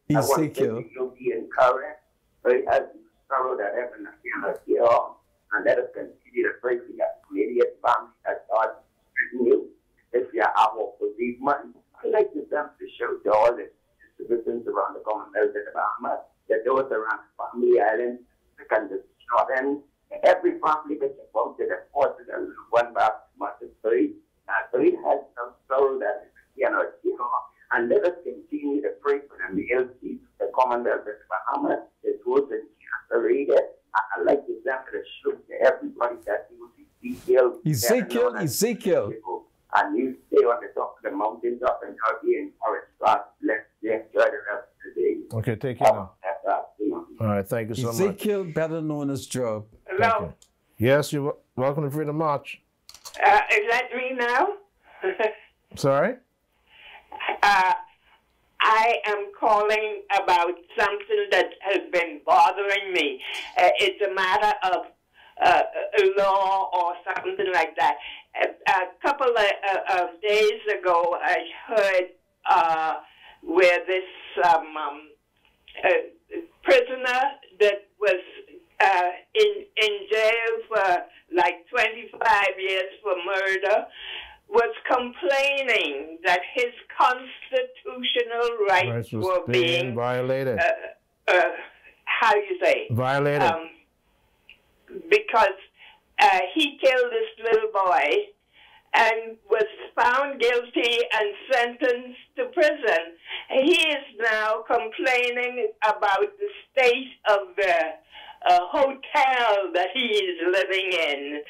I want to you'll be encouraged. Very happy sorrow that heaven has here. And let us continue to pray for your immediate family that God is you. If you have a bereavement, I'd like to them to show to all the citizens around the Commonwealth of the Bahamas, that those around Family Island, and the Northern, every family gets involved in the forces and one baptism of faith. So it has some sorrow that is cannot give on. And let us continue to pray for the LC, the Commonwealth of the Bahamas, the those incarcerated. I'd like to send a show to everybody that you will Ezekiel. And you stay on the top of the mountains up and out here in Forest God bless you. Enjoy the rest of the day. Okay, take care now. All right, thank you so much. Ezekiel, better known as Job. Hello. Yes, you're welcome to Freedom March. Is that me now? Sorry? I am calling about something that has been bothering me. It's a matter of law or something like that. A couple of days ago, I heard where this prisoner that was in jail for like 25 years for murder was complaining that his constitutional rights were being violated. How do you say? Violated. Because he killed this little boy and was found guilty and sentenced to prison. He is now complaining about the state of the hotel that he is living in,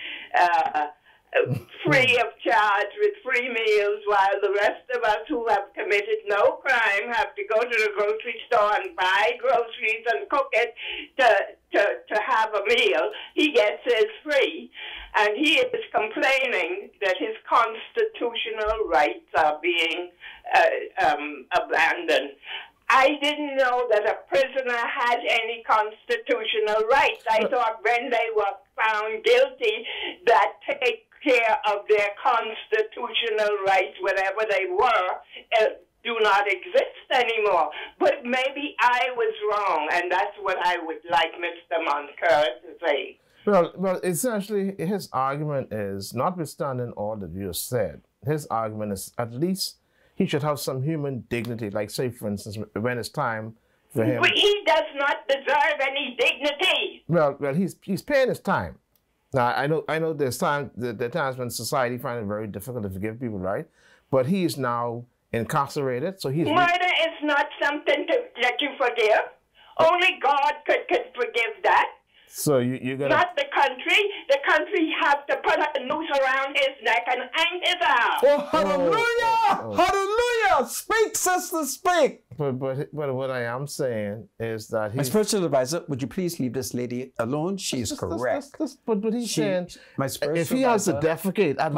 free of charge with free meals, while the rest of us who have committed no crime have to go to the grocery store and buy groceries and cook it to have a meal. He gets his free, and he is complaining that his constitutional rights are being abandoned. I didn't know that a prisoner had any constitutional rights. I thought when they were found guilty, that take care of their constitutional rights, whatever they were, do not exist anymore. But maybe I was wrong, and that's what I would like Mr. Moncur to say. Well, essentially, his argument is, notwithstanding all that you said, his argument is at least he should have some human dignity. Like, say, for instance, when it's time for him. But he does not deserve any dignity. Well, he's paying his time. Now, I know there's times when society finds it very difficult to forgive people, right? But he is now incarcerated, so he's... Murder is not something to let you forgive. Only God could forgive that. So you're gonna... Not the country. The country has to put a noose around his neck and hang his arm. Oh, hallelujah! Hallelujah! Speak, sister, speak! But what I am saying is that my spiritual advisor, would you please leave this lady alone? She is correct. But he's saying, my spiritual if he has to defecate, at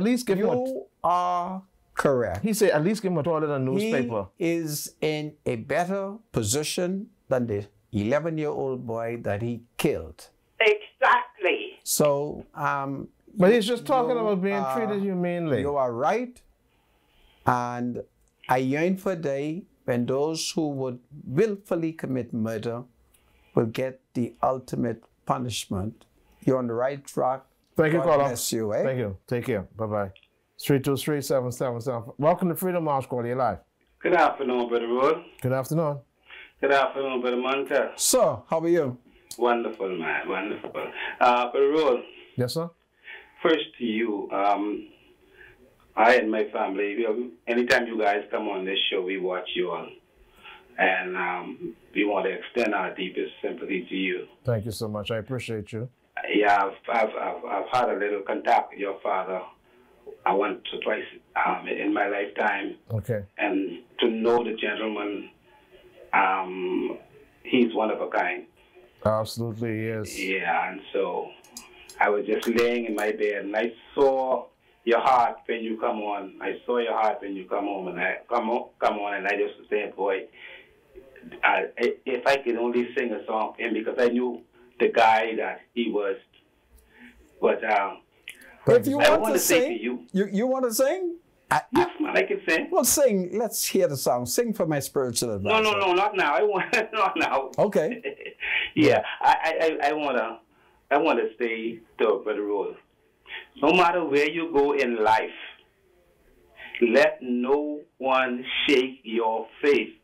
least give him you are correct. He said, at least give him a toilet and newspaper. He is in a better position than the 11-year-old boy that he killed. Exactly. So, but he's just talking about being treated humanely. You are right. And I yearn for a day when those who would willfully commit murder will get the ultimate punishment. You're on the right track. Thank you, caller. Bless you, eh? Thank you. Take care. Bye-bye. 323-777. Welcome to Freedom March. Call you live. Good afternoon, Brother Roll. Good afternoon. Good afternoon, Brother Moncur. Sir, how are you? Wonderful, man. Wonderful. Brother Roll. Yes, sir? First to you. I and my family, anytime you guys come on this show, we watch you all. And we want to extend our deepest sympathy to you. Thank you so much. I appreciate you. Yeah, I've had a little contact with your father once or twice in my lifetime. Okay. And to know the gentleman, he's one of a kind. Absolutely, yes. Yeah, and so I was just laying in my bed and I saw your heart when you come on. I saw your heart when you come home, and I come on, and I just was saying, boy, if I could only sing a song for him, because I knew the guy that he was. But if you want to sing, you want to sing? Yes, man, I can sing. Well, sing. Let's hear the song. Sing for my spiritual advisor. No, not now. I want not now. Okay. Yeah, I wanna say to Brother Rose, no matter where you go in life, let no one shake your faith.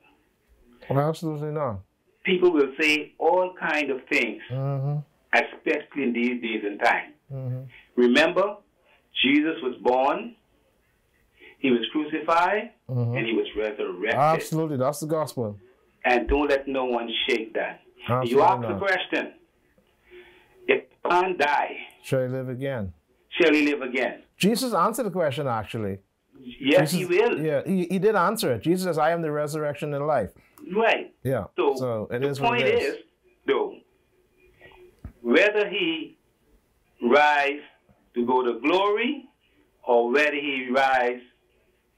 Well, absolutely not. People will say all kinds of things, especially in these days and time. Remember, Jesus was born, he was crucified, and he was resurrected. Absolutely, that's the gospel. And don't let no one shake that. Absolutely you ask not. the question, if man die, shall he live again? Shall he live again? Jesus answered the question, actually. Yes, Jesus, he will. Yeah, he did answer it. Jesus says, I am the resurrection and life. Right. Yeah. So it is what it is. The point is, though, whether he rise to go to glory or whether he rise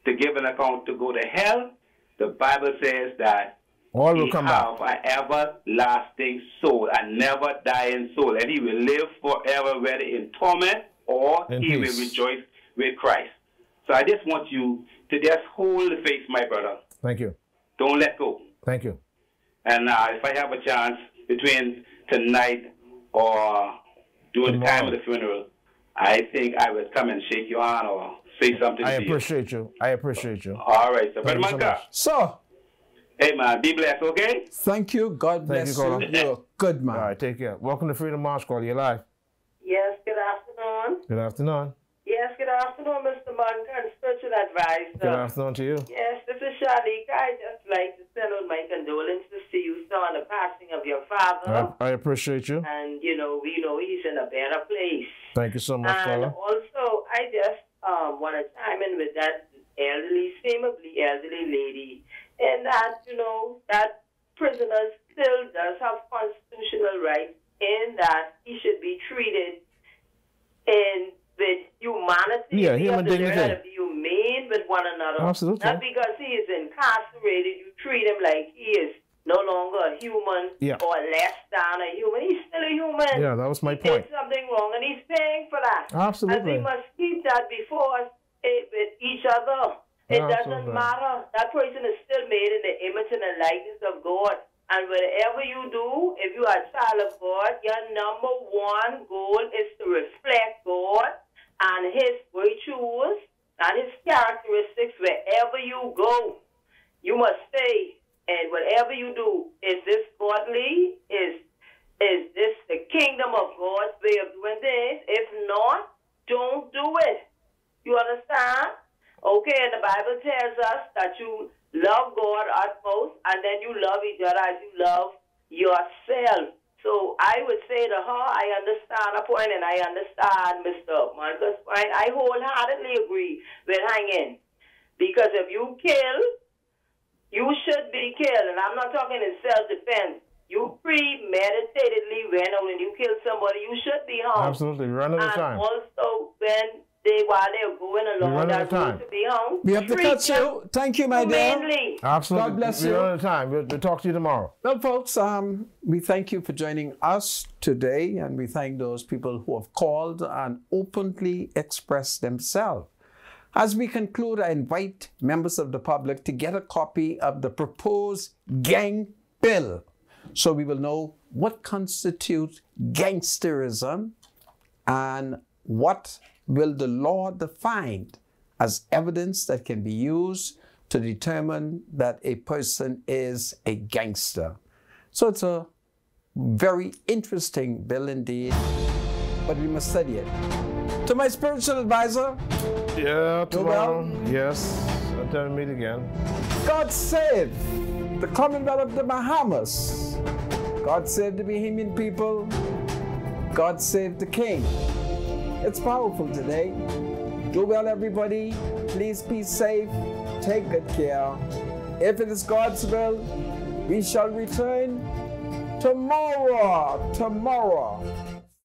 to give an account to go to hell, the Bible says that all will he come have back. an everlasting soul, a never dying soul, and he will live forever, whether in torment or in he peace. will rejoice with Christ. So I just want you to just hold the faith, my brother. Thank you. Don't let go. Thank you. And if I have a chance between tonight or during the time of the funeral, I think I would come and shake your hand or say something to you. I appreciate you. I appreciate you. All right, sir. Brother Monka. So, hey, man, be blessed, okay? Thank you. God bless you. You're a good man. All right, take care. Welcome to Freedom March Call. You're live. Yes, good afternoon. Good afternoon. Yes, good afternoon, Mr. Monk and Spiritual Advisor. Good afternoon to you. Yes, this is Shalik. I just like to send out my condolences to you, sir, on the passing of your father. I appreciate you. And, you know, we know he's in a better place. Thank you so much, And Paula. also, I just want to chime in with that seemingly elderly lady, and that, you know, that prisoner still does have constitutional rights in that he should be treated with humanity. Yeah, human dignity. To be humane with one another. Absolutely. Not because he is incarcerated, you treat him like he is no longer a human or less than a human. He's still a human. Yeah, that was my He point. did something wrong, and he's paying for that. Absolutely. And we must keep that before us with each other. It doesn't matter. That person is still made in the image and the likeness of God. And whatever you do, if you are a child of God, your number one goal is to reflect God and His virtues and His characteristics wherever you go. You must say, and whatever you do, is this godly? Is this the kingdom of God's way of doing this? If not, don't do it. You understand? Okay, and the Bible tells us that you love God utmost, and then you love each other as you love yourself. So I would say to her, I understand her point, and I understand Mr. Marcus' point. I wholeheartedly agree with hanging. Because if you kill, you should be killed. And I'm not talking in self-defense. You premeditatedly went out and you killed somebody, you should be hung. Absolutely. We're running out of time. And also, while they're going along that road to be hung, We have to cut you. Thank you, my dear. Absolutely. God bless We're you. running out of time. We'll talk to you tomorrow. Well, folks, we thank you for joining us today, and we thank those people who have called and openly expressed themselves. As we conclude, I invite members of the public to get a copy of the proposed gang bill, so we will know what constitutes gangsterism and what will the law define as evidence that can be used to determine that a person is a gangster. So it's a very interesting bill indeed, but we must study it. To my spiritual advisor, yeah, tomorrow, yes, until we meet again. God save the Commonwealth of the Bahamas. God save the Bahamian people. God save the King. It's powerful today. Do well, everybody. Please be safe. Take good care. If it is God's will, we shall return tomorrow.